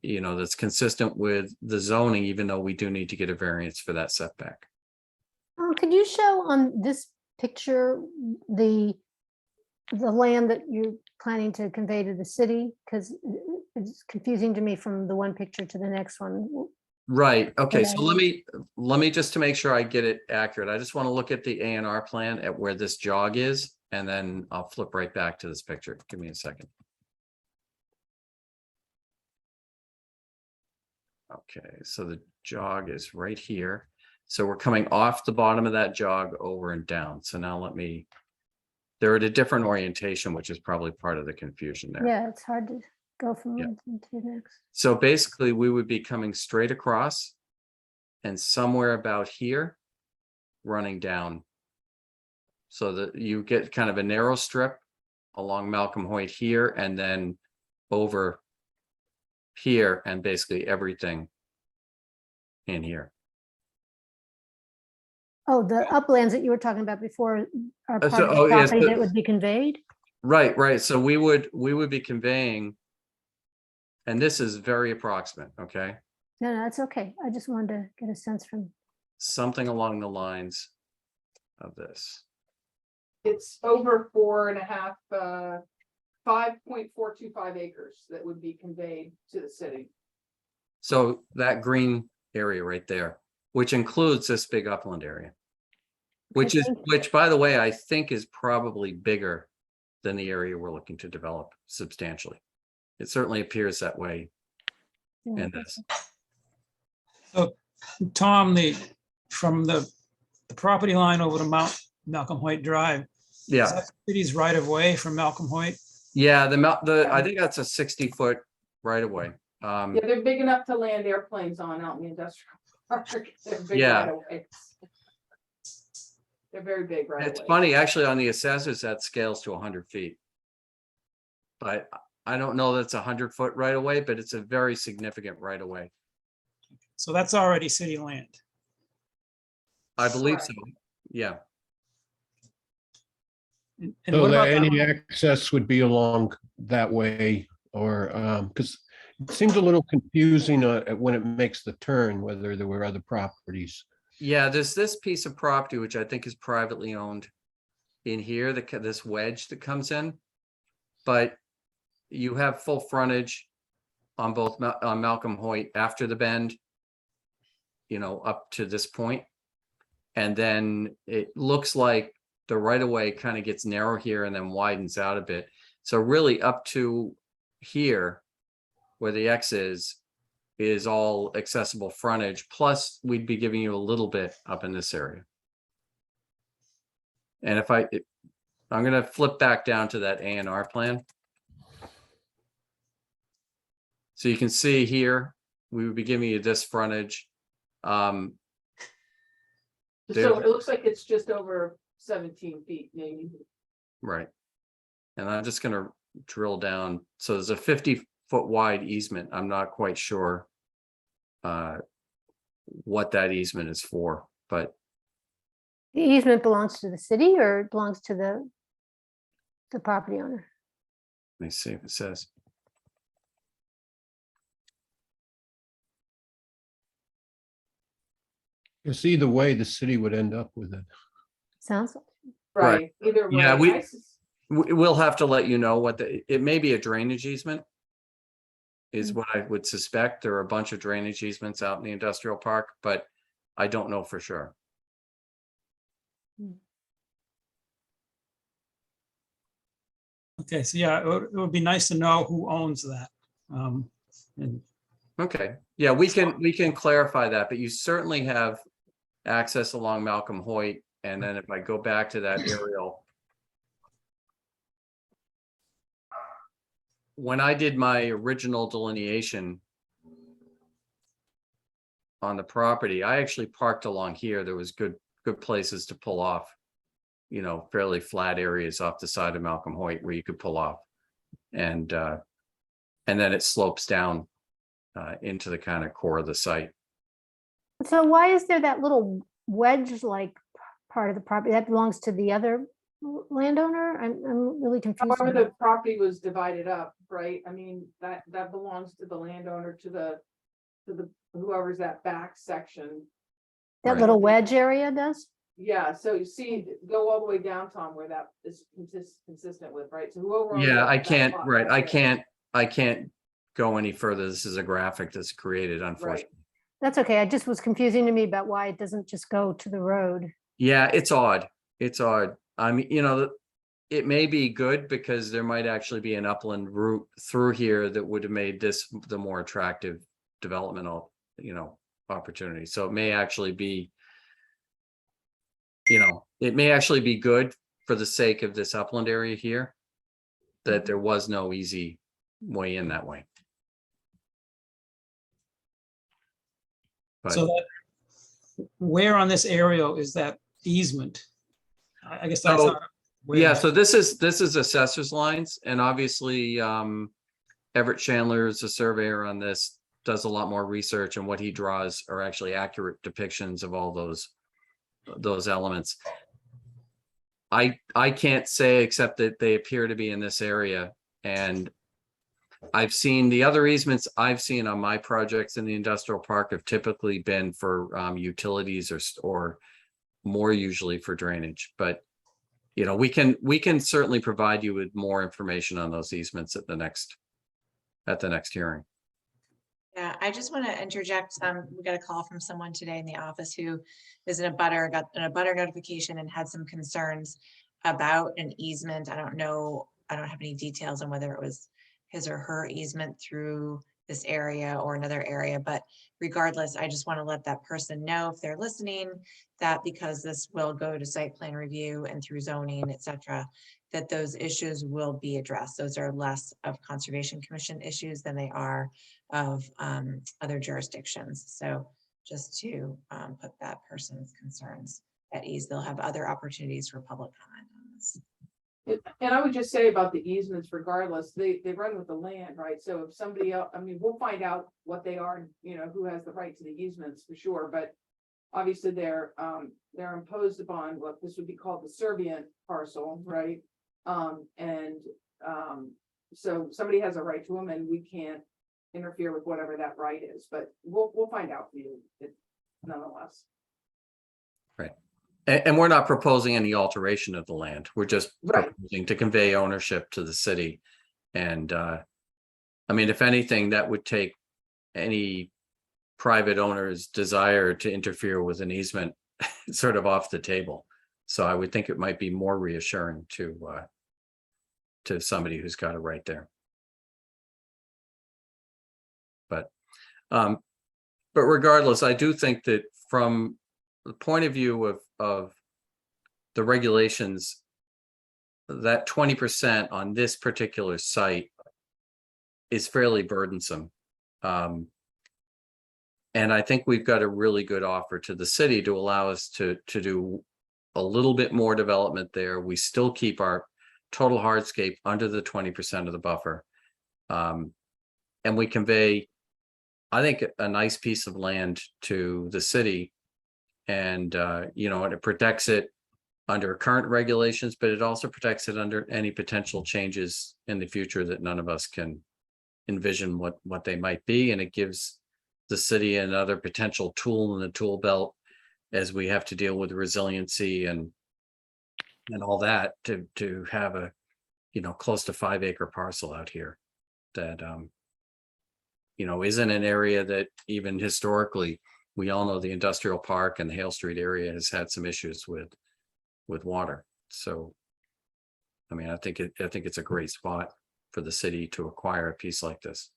you know, that's consistent with the zoning, even though we do need to get a variance for that setback. Could you show on this picture the land that you're planning to convey to the city? Because it's confusing to me from the one picture to the next one. Right. Okay. Okay. So let me just to make sure I get it accurate. I just want to look at the A&R plan at where this jog is, and then I'll flip right back to this picture. Give me a second. Okay. So the jog is right here. So we're coming off the bottom of that jog over and down. So now they're at a different orientation, which is probably part of the confusion there. Yeah, it's hard to go from Yeah. one thing to the next. So basically we would be coming straight across and somewhere about here running down, so that you get kind of a narrow strip along Malcolm Hoyt here, and then over here, and basically everything in here. Oh, the uplands that you were talking about before are part So- of the oh, yes, property the- that would be conveyed? Right. So we would be conveying, and this is very approximate, okay? No, that's okay. I just wanted to get a sense from, Something along the lines of this. It's over 5.425 acres that would be conveyed to the city. So that green area right there, which includes this big upland area, which by the way, I think is probably bigger than the area we're looking to develop substantially. It certainly appears that way yeah, in this. So, Tom, from the property line over to Malcolm Hoyt Drive, is Yeah, that the city's right of way from Malcolm Hoyt? yeah, I think that's a 60-foot right of way. Yeah, they're big enough to land airplanes on out in the industrial park. They're big Yeah. right away. They're very big right It's away. funny, actually, on the assessors, that scales to 100 feet. But I don't know that's 100-foot right away, but it's a very significant right of way. So that's already city land. I believe so. Yeah. And So what about that that any one? access would be along that way, or, because it seems a little confusing when it makes the turn, whether there were other properties. Yeah, there's this piece of property, which I think is privately owned in here, this wedge that comes in. But you have full frontage on both on Malcolm Hoyt after the bend, you know, up to this point. And then it looks like the right of way kind of gets narrow here and then widens out a bit. So really up to here, where the X is all accessible frontage. Plus, we'd be giving you a little bit up in this area. And I'm going to flip back down to that A&R plan. So you can see here, we would be giving you this frontage. So it looks like it's just over 17 feet, maybe. Right. And I'm just going to drill down. So there's a 50-foot wide easement. I'm not quite sure what that easement is for, but the easement belongs to the city or it belongs to the property owner? let me see if it says. It's either way, the city would end up with it. Sounds like. Right, either way. Yeah, I sus- we'll have to let you know what it may be a drainage easement. Is what I would suspect. There are a bunch of drainage easements out in the industrial park, but I don't know for sure. Okay, so yeah, it would be nice to know who owns that. And Okay, yeah, we can clarify that, but you certainly have access along Malcolm Hoyt. And then if I go back to that aerial. When I did my original delineation on the property. I actually parked along here. There was good places to pull off, fairly flat areas off the side of Malcolm Hoyt where you could pull off. And then it slopes down into the kind of core of the site. So why is there that little wedge-like part of the property that belongs to the other landowner? I'm really confused. However, the property was divided up, right? I mean, that belongs to the landowner, to the whoever's that back section. That Right. little wedge area does? Yeah, so you see, go all the way down, Tom, where that is consistent with, right? So whoever. owns Yeah, that- I that can't, lot right, right there. I can't go any further. This is a graphic that's created, unfortunately. That's okay. It just was confusing to me about why it doesn't just go to the road. Yeah, it's odd. It's odd. I mean, it may be good because there might actually be an upland route through here that would have made this the more attractive development, opportunity. So it may actually be, it may actually be good for the sake of this upland area here, that there was no easy way in that way. But So that, where on this aerial is that easement? I guess that's So, not. where- yeah, so this is assessor's lines, and obviously Everett Chandler is a surveyor on this, does a lot more research, and what he draws are actually accurate depictions of all those elements. I can't say except that they appear to be in this area, and I've seen the other easements I've seen on my projects in the industrial park have typically been for utilities or more usually for drainage, but we can certainly provide you with more information on those easements at the next hearing. Yeah, I just want to interject. We got a call from someone today in the office who is in a butter, got an abutter notification and had some concerns about an easement. I don't know, I don't have any details on whether it was his or her easement through this area or another area, but regardless, I just want to let that person know, if they're listening, that because this will go to site plan review and through zoning, et cetera, that those issues will be addressed. Those are less of Conservation Commission issues than they are of other jurisdictions. So just to put that person's concerns at ease, they'll have other opportunities for public comment on this. And I would just say about the easements, regardless, they run with the land, right? So if somebody else, I mean, we'll find out what they are, who has the right to the easements for sure, but obviously they're imposed upon what this would be called the servient parcel, right? So somebody has a right to them and we can't interfere with whatever that right is, but we'll find out for you nonetheless. Right. And we're not proposing any alteration of the land. We're just proposing to convey ownership to the city. And I mean, if anything, that would take any private owner's desire to interfere with an easement sort of off the table. So I would think it might be more reassuring to somebody who's got a right there. But regardless, I do think that from the point of view of the regulations, that 20% on this particular site is fairly burdensome. And I think we've got a really good offer to the city to allow us to do a little bit more development there. We still keep our total hardscape under the 20% of the buffer. And we convey, I think, a nice piece of land to the city. And, and it protects it under current regulations, but it also protects it under any potential changes in the future that none of us can envision what they might be. And it gives the city another potential tool in the tool belt as we have to deal with resiliency and all that to have a, close to 5 acre parcel out here that, isn't an area that even historically, we all know the industrial park and the Hale Street area has had some issues with water. So, I mean, I think it's a great spot for the city to acquire a piece like this.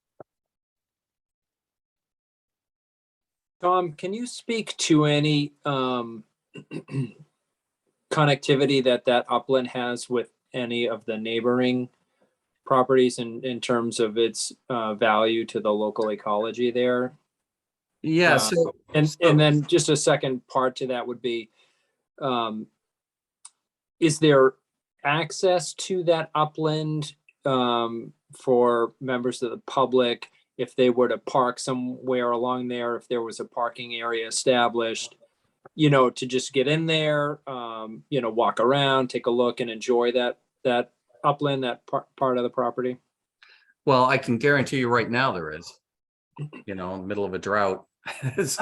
Tom, can you speak to any connectivity that upland has with any of the neighboring properties in terms of its value to the local ecology there? Yeah, so And then just a second part to that would be, is there access to that upland for members of the public if they were to park somewhere along there, if there was a parking area established, to just get in there, walk around, take a look and enjoy that upland, that part of the property? well, I can guarantee you right now there is, in the middle of a drought. It's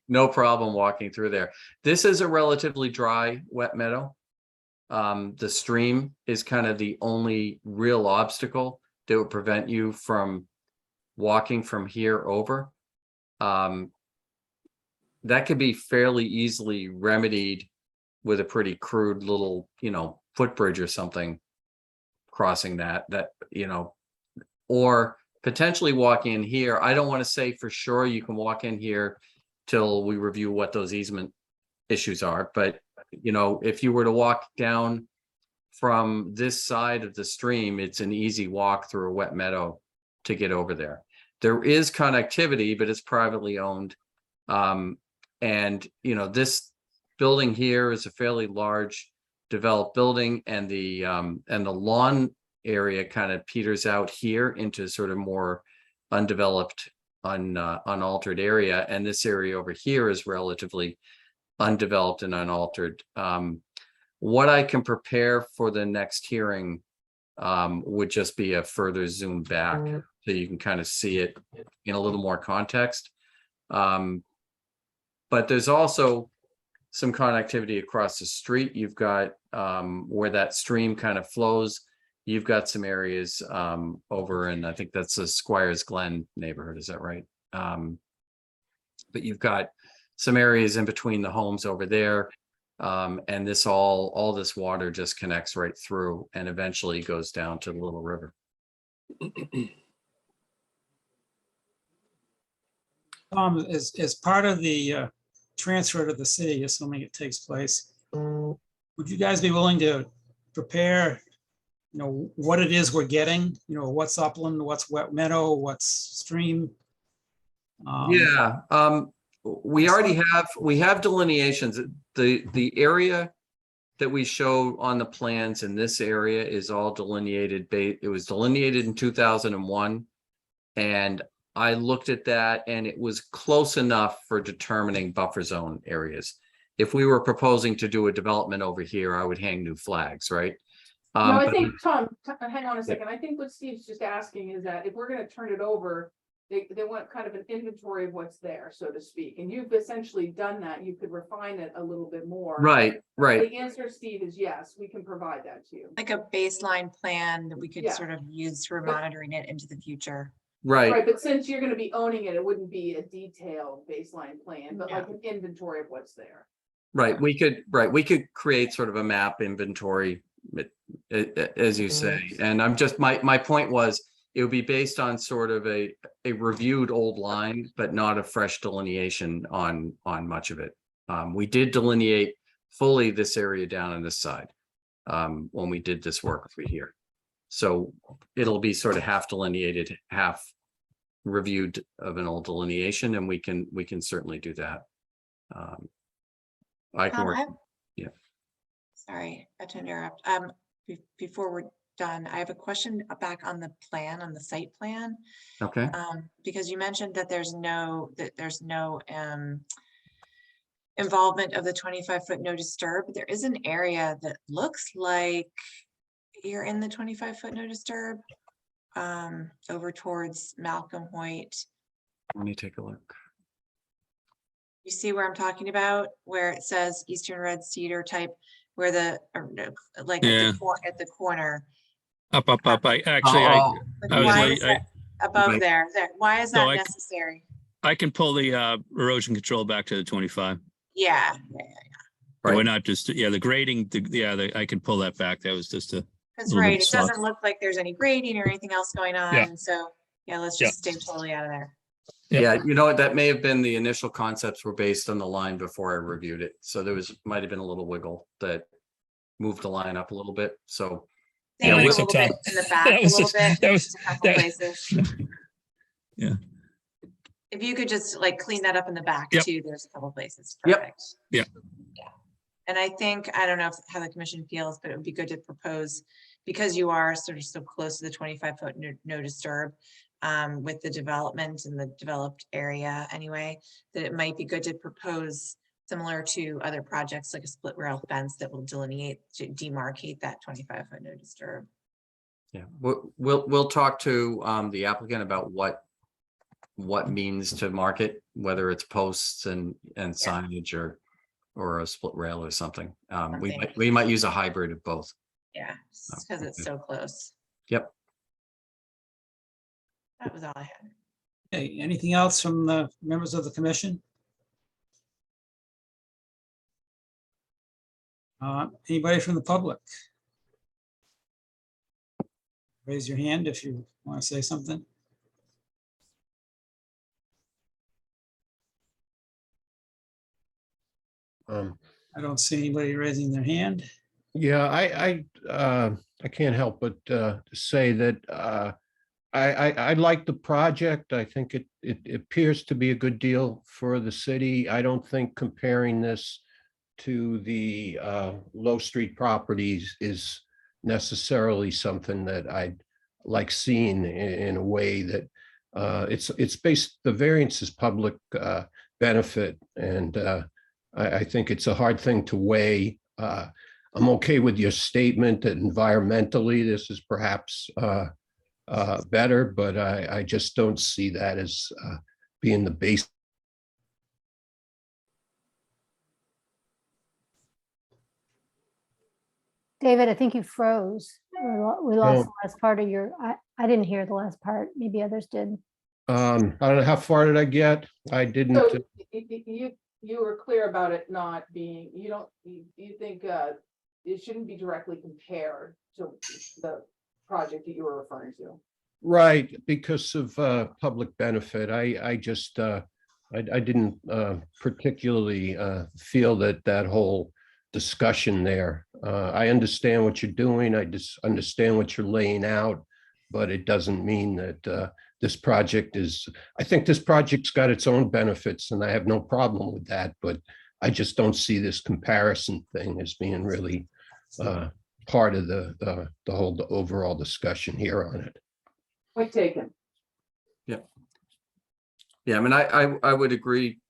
no problem walking through there. This is a relatively dry, wet meadow. The stream is kind of the only real obstacle that would prevent you from walking from here over. That could be fairly easily remedied with a pretty crude little, footbridge or something crossing that, or potentially walking in here. I don't want to say for sure you can walk in here till we review what those easement issues are, but if you were to walk down from this side of the stream, it's an easy walk through a wet meadow to get over there. There is connectivity, but it's privately owned. This building here is a fairly large developed building, and the lawn area kind of peters out here into sort of more undeveloped, unaltered area. And this area over here is relatively undeveloped and unaltered. What I can prepare for the next hearing would just be a further zoom back so you can kind of see it in a little more context. But there's also some connectivity across the street. You've got where that stream kind of flows. You've got some areas over in, I think that's the Squires Glen neighborhood. Is that right? But you've got some areas in between the homes over there. And this all this water just connects right through and eventually goes down to the little river. As part of the transfer to the city, assuming it takes place, would you guys be willing to prepare, what it is we're getting, what's upland, what's wet meadow, what's stream? We already have delineations. The area that we show on the plans in this area is all delineated. It was delineated in 2001. And I looked at that and it was close enough for determining buffer zone areas. If we were proposing to do a development over here, I would hang new flags, right? No, I think, Tom, hang on a second. I think what Steve's just asking is that if we're gonna turn it over, they want kind of an inventory of what's there, so to speak. And you've essentially done that. You could refine it a little bit more. Right. The answer, Steve, is yes, we can provide that to you. Like a baseline plan that we could Yeah. sort of use for monitoring it into the future. Right, but since you're gonna be owning it, it wouldn't be a detailed baseline plan, but like an inventory of what's there. Right. We could create sort of a map inventory, as you say. And I'm just, my point was, it would be based on sort of a reviewed old line, but not a fresh delineation on much of it. We did delineate fully this area down on this side when we did this work over here. So it'll be sort of half delineated, half reviewed of an old delineation, and we can certainly do that. I can work. Yeah. Sorry, I to interrupt. Before we're done, I have a question back on the plan, on the site plan. Okay. Because you mentioned that there's no involvement of the 25-foot no disturb. There is an area that looks like you're in the 25-foot no disturb over towards Malcolm Hoyt. Let me take a look. You see where I'm talking about, where it says Eastern Red Cedar type, where the like at the corner. Up. I actually, I was late. Above there. Why is that So necessary? I can pull the erosion control back to the 25. Yeah. Right. We're not just, the grading, I can pull that back. That was just a. That's little right. bit It soft. doesn't look like there's any grading or anything else going on. Yeah. So yeah, let's just stay totally out of there. Yeah, you know what? That may have been the initial concepts were based on the line before I reviewed it. So there might have been a little wiggle that moved the line up a little bit. So Maybe Yeah, a what's little up, bit Tom? in the back, That a was little just- bit, that was- just a couple places. Yeah. If you could just like clean that up in the back Yep. too, there's a couple places. Yep. Perfect. Yeah. Yeah. And I think, I don't know how the commission feels, but it would be good to propose, because you are sort of so close to the 25-foot no disturb with the development in the developed area anyway, that it might be good to propose similar to other projects, like a split rail fence that will delineate, to demarcate that 25-foot no disturb. Yeah, we'll talk to the applicant about what means to market, whether it's posts and signage or a split rail or something. We might use a hybrid of both. Yeah, because it's so close. Yep. That was all I had. Okay, anything else from the members of the commission? Anybody from the public? Raise your hand if you want to say something. I don't see anybody raising their hand. Yeah, I can't help but say that I like the project. I think it appears to be a good deal for the city. I don't think comparing this to the Low Street properties is necessarily something that I'd like seeing in a way that it's based, the variance is public benefit, and I think it's a hard thing to weigh. I'm okay with your statement that environmentally this is perhaps better, but I just don't see that as being the base. David, I think you froze. We lost Oh. the last part of your, I didn't hear the last part. Maybe others did. I don't know, how far did I get? I didn't. So you were clear about it not being, you think it shouldn't be directly compared to the project that you were referring to? Right, because of public benefit. I just, I didn't particularly feel that whole discussion there. I understand what you're doing. I just understand what you're laying out, but it doesn't mean that this project is, I think this project's got its own benefits and I have no problem with that, but I just don't see this comparison thing as being really part of the overall discussion here on it. Point taken. Yeah, I mean, I would agree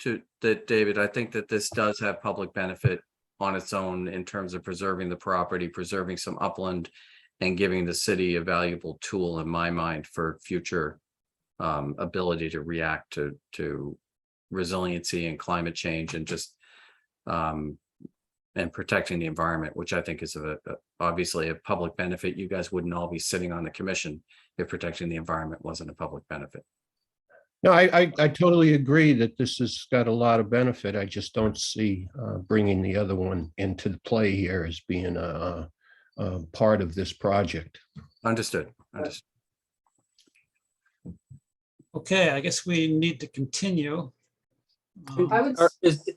to that, David. I think that this does have public benefit on its own in terms of preserving the property, preserving some upland, and giving the city a valuable tool, in my mind, for future ability to react to resiliency and climate change, and just and protecting the environment, which I think is obviously a public benefit. You guys wouldn't all be sitting on the commission if protecting the environment wasn't a public benefit. No, I totally agree that this has got a lot of benefit. I just don't see bringing the other one into the play here as being a part of this project. Understood. Okay, I guess we need to continue. I would,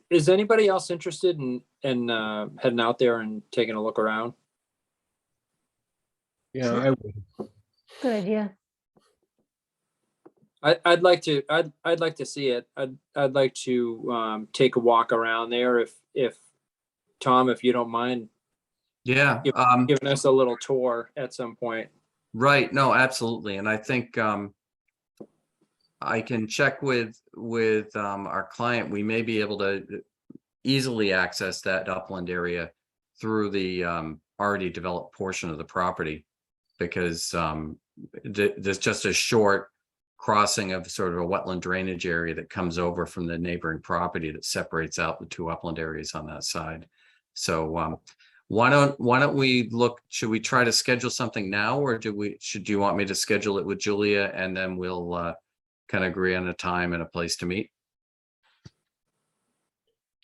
Is anybody else interested in heading out there and taking a look around? Yeah, I would. Good idea. I'd like to see it. I'd like to take a walk around there if Tom, if you don't mind Yeah. giving us a little tour at some point. Right. No, absolutely. And I think I can check with our client. We may be able to easily access that upland area through the already developed portion of the property, because there's just a short crossing of sort of a wetland drainage area that comes over from the neighboring property that separates out the two upland areas on that side. So why don't we look, should we try to schedule something now, or do you want me to schedule it with Julia and then we'll kind of agree on a time and a place to meet?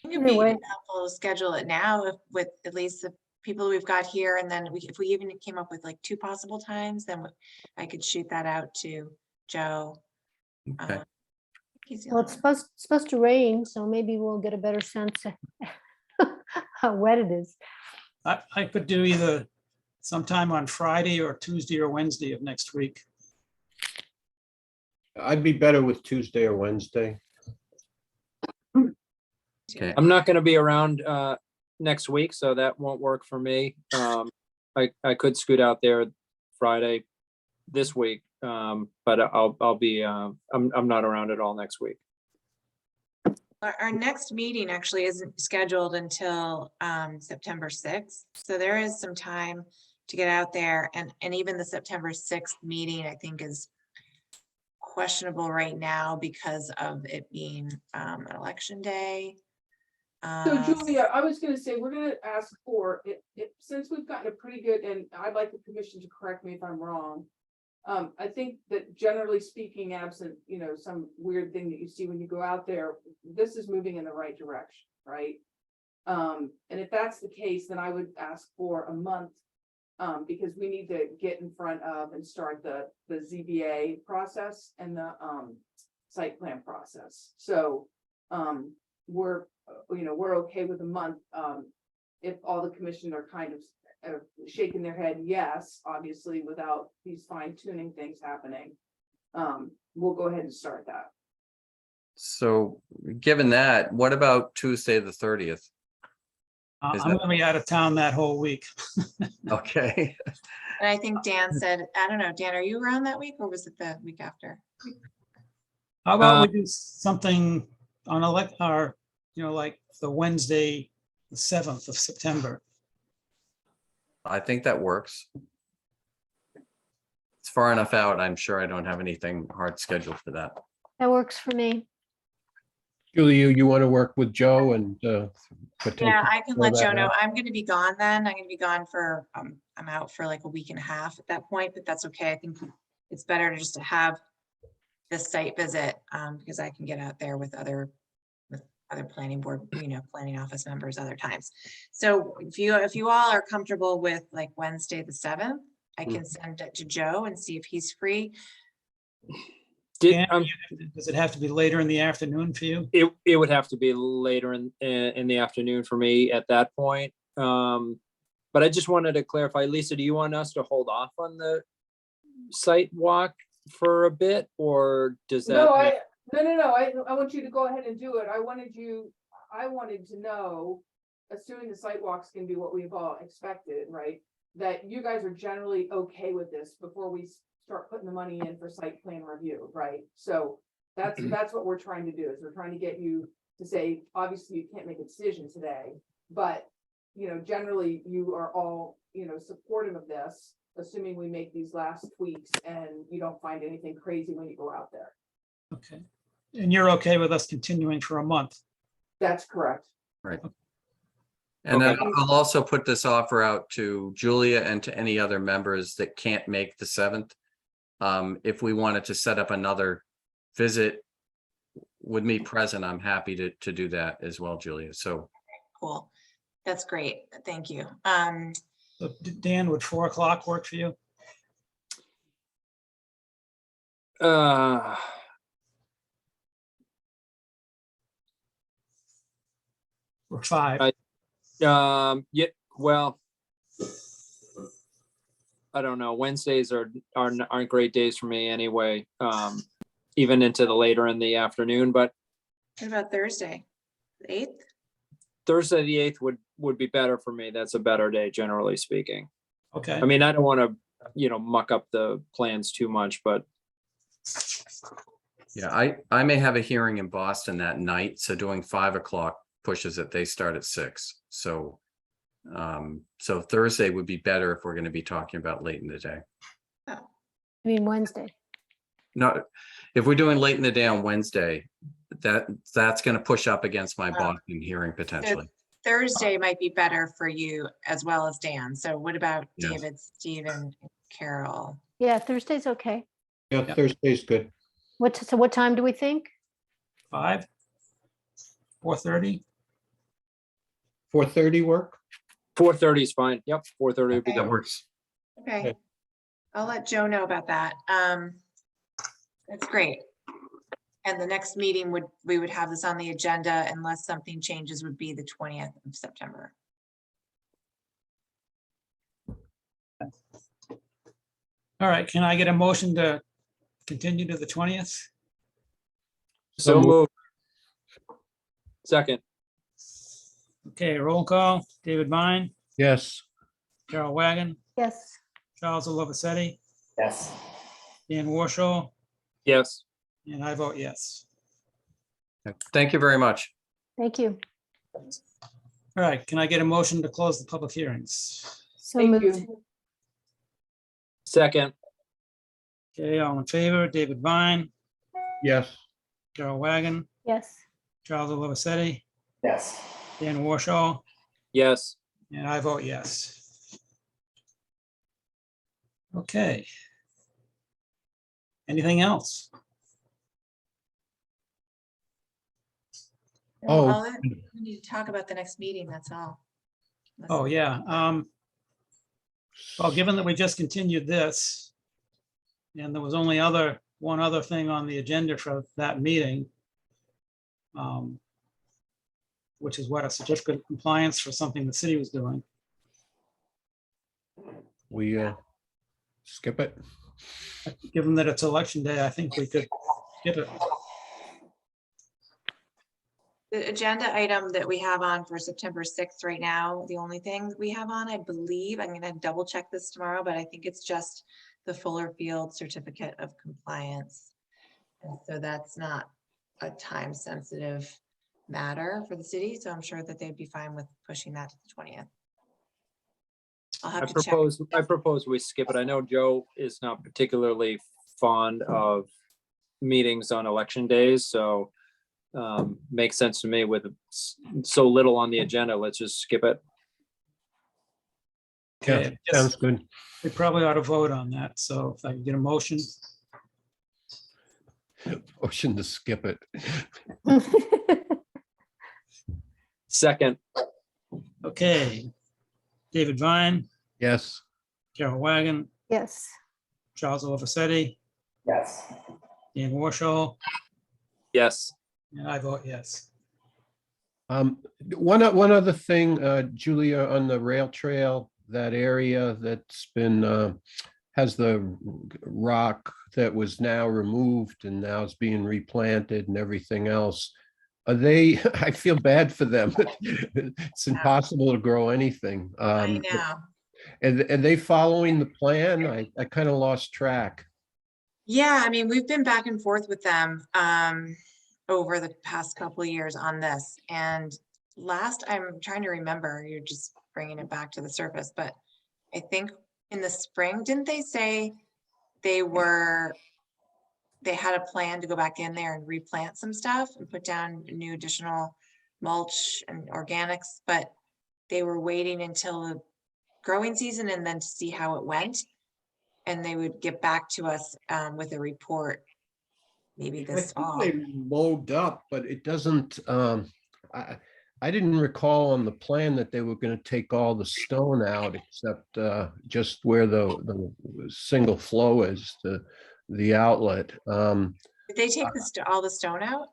I think it'd be helpful to schedule it now with at least the people we've got here, and then if we even came up with like 2 possible times, then I could shoot that out to Joe. Okay. Well, it's supposed to rain, so maybe we'll get a better sense of how wet it is. I could do either sometime on Friday or Tuesday or Wednesday of next week. I'd be better with Tuesday or Wednesday. Okay. I'm not gonna be around next week, so that won't work for me. I could scoot out there Friday this week, but I'll be I'm not around at all next week. Our next meeting actually isn't scheduled until September 6th. So there is some time to get out there, and even the September 6th meeting, I think, is questionable right now because of it being election day. So Julia, I was gonna say, we're gonna ask for it, since we've gotten a pretty good, and I'd like the commission to correct me if I'm wrong. I think that generally speaking, absent, some weird thing that you see when you go out there, this is moving in the right direction, right? And if that's the case, then I would ask for a month, because we need to get in front of and start the ZBA process and the site plan process. So we're okay with a month, if all the commission are kind of shaking their head, yes, obviously, without these fine tuning things happening. We'll go ahead and start that. So given that, what about Tuesday, the 30th? Is I'm that- gonna be out of town that whole week. Okay. And I think Dan said, I don't know, Dan, are you around that week or was it the week after? How about we do something on like the Wednesday, the 7th of September? I think that works. It's far enough out. I'm sure I don't have anything hard scheduled for that. That works for me. Julie, you want to work with Joe and Yeah, potentially I can fill let that Joe know. out? I'm gonna be gone then. I'm gonna be gone for, I'm out for like a week and a half at that point, but that's okay. I think it's better just to have this site visit, because I can get out there with other planning board, planning office members other times. So if you all are comfortable with like Wednesday, the 7th, I can send it to Joe and see if he's free. Dan, does it have to be later in the afternoon for you? It would have to be later in the afternoon for me at that point. But I just wanted to clarify, Lisa, do you want us to hold off on the site walk for a bit, or does that? No, I want you to go ahead and do it. I wanted to know, assuming the site walks can be what we've all expected, right? That you guys are generally okay with this before we start putting the money in for site plan review, right? So that's what we're trying to do, is we're trying to get you to say, obviously you can't make a decision today, but generally you are all, supportive of this, assuming we make these last tweaks and you don't find anything crazy when you go out there. Okay. And you're okay with us continuing for a month? That's correct. Right. And then Okay. I'll also put this offer out to Julia and to any other members that can't make the 7th. If we wanted to set up another visit with me present, I'm happy to do that as well, Julia. So Cool. That's great. Thank you. So, Dan, would 4 o'clock work for you? Or 5? Yeah, well, I don't know. Wednesdays aren't great days for me anyway. Even into the later in the afternoon, but What about Thursday, the 8th? Thursday, the 8th would be better for me. That's a better day, generally speaking. Okay. I mean, I don't want to, muck up the plans too much, but yeah, I may have a hearing in Boston that night. So doing 5 o'clock pushes it. They start at 6. So so Thursday would be better if we're going to be talking about late in the day. I mean, Wednesday. No, if we're doing late in the day on Wednesday, that's going to push up against my Boston hearing potentially. Thursday might be better for you as well as Dan. So what about Yes. David, Stephen, Carol? Yeah, Thursday's okay. Yeah, Thursday's good. So what time do we think? 5? 4:30? 4:30 work? 4:30 is fine. Yep, 4:30 would be Okay. That works. Okay, Okay. I'll let Joe know about that. That's great. And the next meeting we would have this on the agenda unless something changes, would be the 20th of September. All right, can I get a motion to continue to the 20th. So moved. Second, Okay, roll call. David Vine, Yes. Carol Wagon, Yes, Charles Olovisetti, Yes. Dan Warshaw, yes. and I vote yes. Thank you very much. thank you. All right, can I get a motion to close the public hearings? So Thank moved. you. Second, Okay, all in favor, David Vine, Yes. Carol Wagon, Yes, Charles Olovisetti, Yes. Dan Warshaw, yes. and I vote yes. Okay. Anything else? Oh. All that- We need to talk about the next meeting, that's all. Oh, yeah. Well, given that we just continued this, and there was only one other thing on the agenda for that meeting, which is what, a certificate of compliance for something the city was doing. We skip it. Given that it's election day, I think we could skip it. The agenda item that we have on for September 6th right now, the only thing we have on, I believe, I'm gonna double check this tomorrow, but I think it's just the Fuller Field Certificate of Compliance. And so that's not a time sensitive matter for the city, so I'm sure that they'd be fine with pushing that to the 20th. I'll I have to check. propose we skip it. I know Joe is not particularly fond of meetings on election days, so makes sense to me with so little on the agenda. Let's just skip it. Yeah, Okay, I guess sounds good. we probably ought to vote on that. So if I can get a motion, Motion to skip it. Second, okay. David Vine, Yes. Carol Wagon, yes, Charles Olovisetti, Yes. Dan Warshaw, yes. and I vote yes. One other thing, Julia, on the rail trail, that area that's been, has the rock that was now removed and now is being replanted and everything else. Are they, I feel bad for them. It's impossible to grow anything. I know. And are they following the plan? I kind of lost track. Yeah, I mean, we've been back and forth with them over the past couple of years on this. And I'm trying to remember, you're just bringing it back to the surface, but I think in the spring, didn't they say they had a plan to go back in there and replant some stuff and put down new additional mulch and organics, but they were waiting until the growing season and then to see how it went. And they would get back to us with a report maybe I this think fall. they lobed up, but it doesn't, I didn't recall on the plan that they were gonna take all the stone out except just where the single flow is, the outlet. Did they take all the stone out?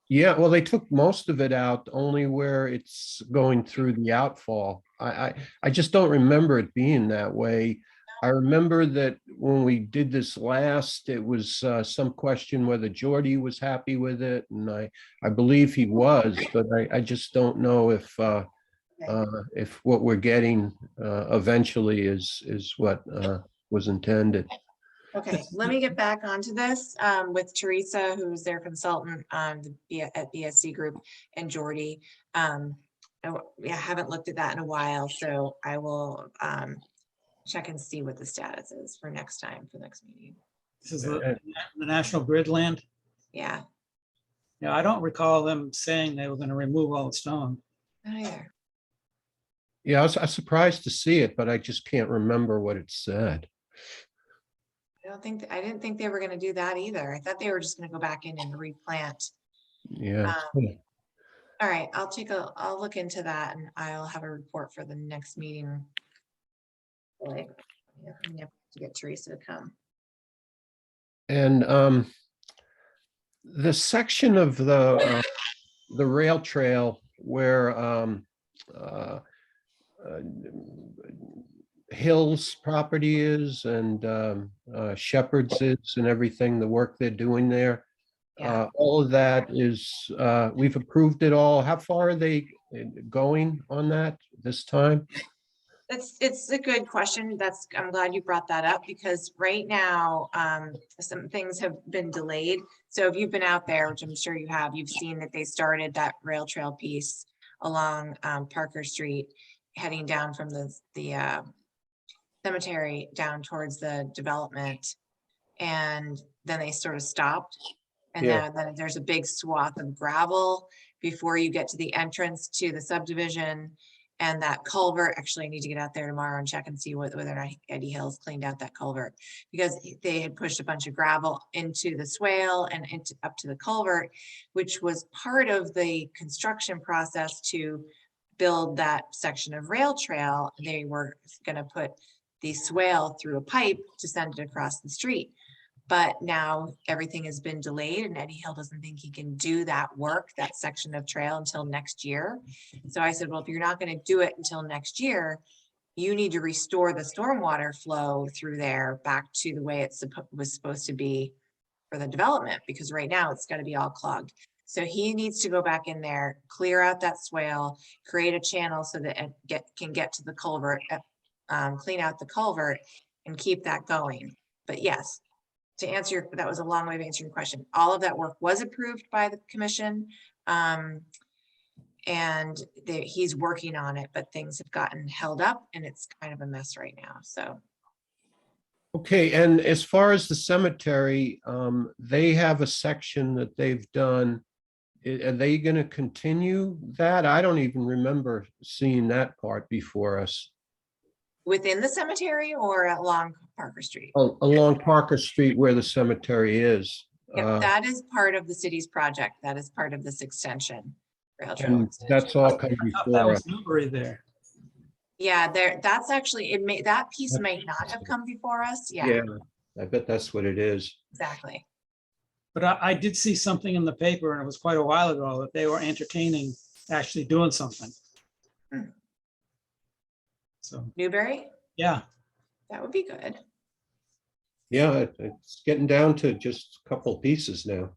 Yeah, well, they took most of it out, only where it's going through the outfall. I just don't remember it being that way. I remember that when we did this last, it was some question whether Geordie was happy with it, and I believe he was, but I just don't know if what we're getting eventually is what was intended. Okay, let me get back onto this with Teresa, who's their consultant at BSC Group, and Geordie. I haven't looked at that in a while, so I will check and see what the status is for next meeting. This is the National Grid land. Yeah. Yeah, I don't recall them saying they were going to remove all the stone. Not either. Yeah, I was surprised to see it, but I just can't remember what it said. I didn't think they were gonna do that either. I thought they were just gonna go back in and replant. Yeah. All right, I'll look into that and I'll have a report for the next meeting. Like, yeah, I'm gonna have to get Teresa to come. And the section of the rail trail where Hill's property is and Shepherd's is and everything, the work they're doing there. Yeah. All of that is, we've approved it all. How far are they going on that this time? It's a good question. I'm glad you brought that up because right now, some things have been delayed. So if you've been out there, which I'm sure you have, you've seen that they started that rail trail piece along Parker Street, heading down from the cemetery down towards the development. And then they sort of stopped. And Yeah. then there's a big swath of gravel before you get to the entrance to the subdivision. And that culvert, actually, I need to get out there tomorrow and check and see whether or not Eddie Hills cleaned out that culvert. Because they had pushed a bunch of gravel into the swale and up to the culvert, which was part of the construction process to build that section of rail trail. They were gonna put the swale through a pipe to send it across the street. But now everything has been delayed and Eddie Hill doesn't think he can do that work, that section of trail until next year. So I said, well, if you're not going to do it until next year, you need to restore the stormwater flow through there back to the way it was supposed to be for the development, because right now it's got to be all clogged. So he needs to go back in there, clear out that swale, create a channel so that it can get to the culvert, clean out the culvert and keep that going. But yes, to answer, that was a long way of answering your question. All of that work was approved by the commission. And he's working on it, but things have gotten held up and it's kind of a mess right now, so. Okay, and as far as the cemetery, they have a section that they've done. Are they gonna continue that? I don't even remember seeing that part before us. Within the cemetery or along Parker Street? Along Parker Street where the cemetery is. Yep, that is part of the city's project. That is part of this extension. Rail trail And extension. that's all come That before us. was Newbury there. Yeah, that's actually, that piece might not have come before us. Yeah, Yeah, I bet that's what it is. exactly. But I did see something in the paper, and it was quite a while ago, that they were entertaining actually doing something. Hmm. So, Newbury, yeah, that would be good. Yeah, it's getting down to just a couple pieces now.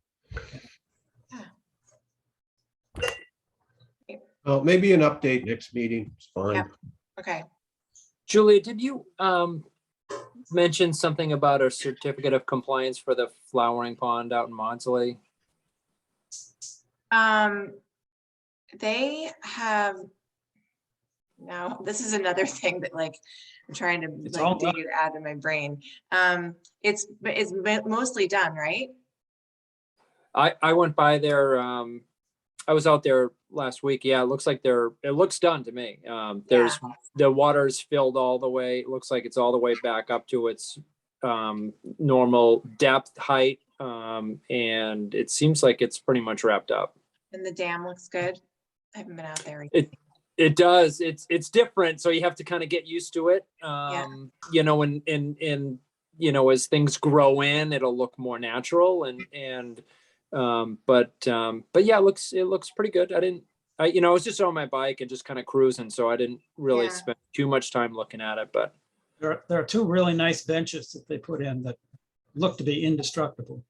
Well, maybe an update next meeting. It's fine. Yep. Okay. Julia, did you mention something about a certificate of compliance for the flowering pond out in Maudsley? They have, now this is another thing that like, I'm trying to like dig it out of my brain. It's mostly done, right? I went by there, I was out there last week. Yeah, it looks like it looks done to me. There's the water's filled all the way. It looks like it's all the way back up to its normal depth, height. And it seems like it's pretty much wrapped up. And the dam looks good. I haven't been out there. It does. It's different. So you have to kind of get used to it. You know, and you know, as things grow in, it'll look more natural but yeah, it looks pretty good. I was just on my bike and just kind of cruising, so I didn't really spend too much time looking at it. But there are two really nice benches that they put in that look to be indestructible.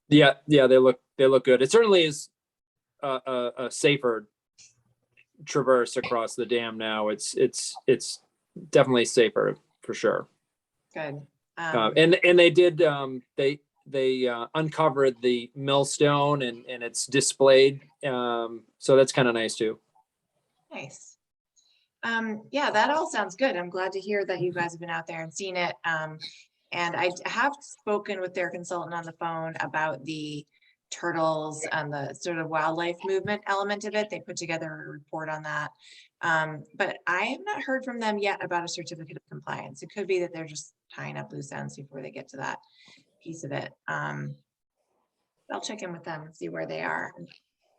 Yeah, they look good. It certainly is a safer traverse across the dam now. It's definitely safer for sure. Good. And they did they uncovered the millstone and it's displayed. So that's kind of nice too. Nice. Yeah, that all sounds good. I'm glad to hear that you guys have been out there and seen it. And I have spoken with their consultant on the phone about the turtles and the sort of wildlife movement element of it. They put together a report on that. But I have not heard from them yet about a certificate of compliance. It could be that they're just tying up loose ends before they get to that piece of it. I'll check in with them and see where they are and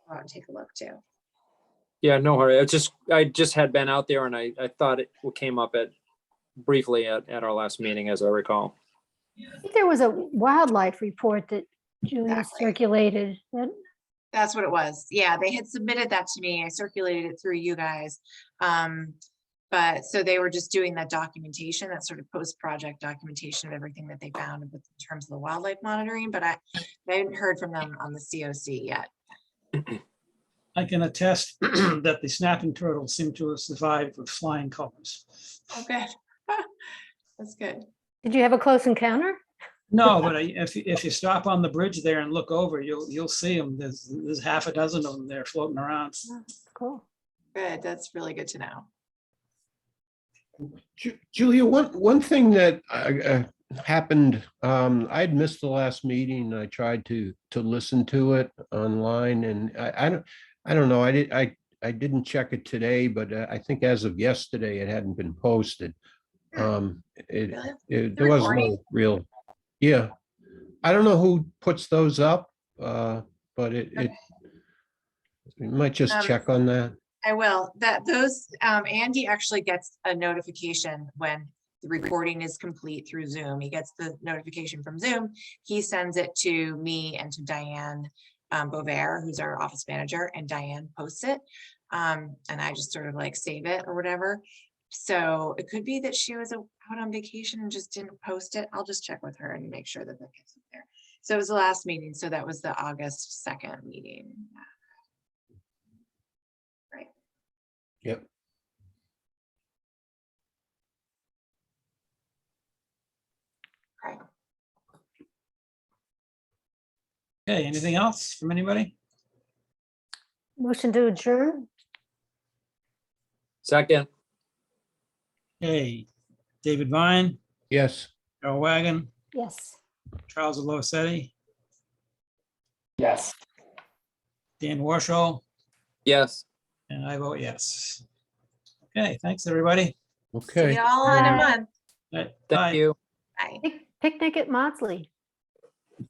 go out and take a look too. Yeah, no hurry. I just had been out there and I thought it came up briefly at our last meeting, as I recall. I think there was a wildlife report that Julia circulated. That's what it was. Yeah, they had submitted that to me. I circulated it through you guys. But so they were just doing that documentation, that sort of post-project documentation of everything that they found in terms of the wildlife monitoring, but I hadn't heard from them on the COC yet. I can attest that the snapping turtles seem to have survived with flying colors. Oh, good. That's good. Did you have a close encounter? No, but if you stop on the bridge there and look over, you'll see them. There's half a dozen of them there floating around. Oh, cool. Good. That's really good to know. Julia, one thing that happened, I'd missed the last meeting. I tried to listen to it online, and I don't know. I didn't check it today, but I think as of yesterday, it hadn't been posted. There was no real, yeah. I don't know who puts those up, but it you might just check on that. I will. Andy actually gets a notification when the recording is complete through Zoom. He gets the notification from Zoom. He sends it to me and to Diane Bovair, who's our office manager, and Diane posts it. And I just sort of like save it or whatever. So it could be that she was out on vacation and just didn't post it. I'll just check with her and make sure that that gets up there. So it was the last meeting. So that was the August 2nd meeting. Right. Yep. Okay. Okay, anything else from anybody? Motion to adjourn? Second, Hey, David Vine, Yes. Carol Wagon, Yes. Charles Alosetti, Yes. Dan Warshall, yes. and I vote yes. Okay, thanks, everybody. See Okay. y'all in a Bye. month. Bye. Thank you. Bye. Picnic at Maudsley.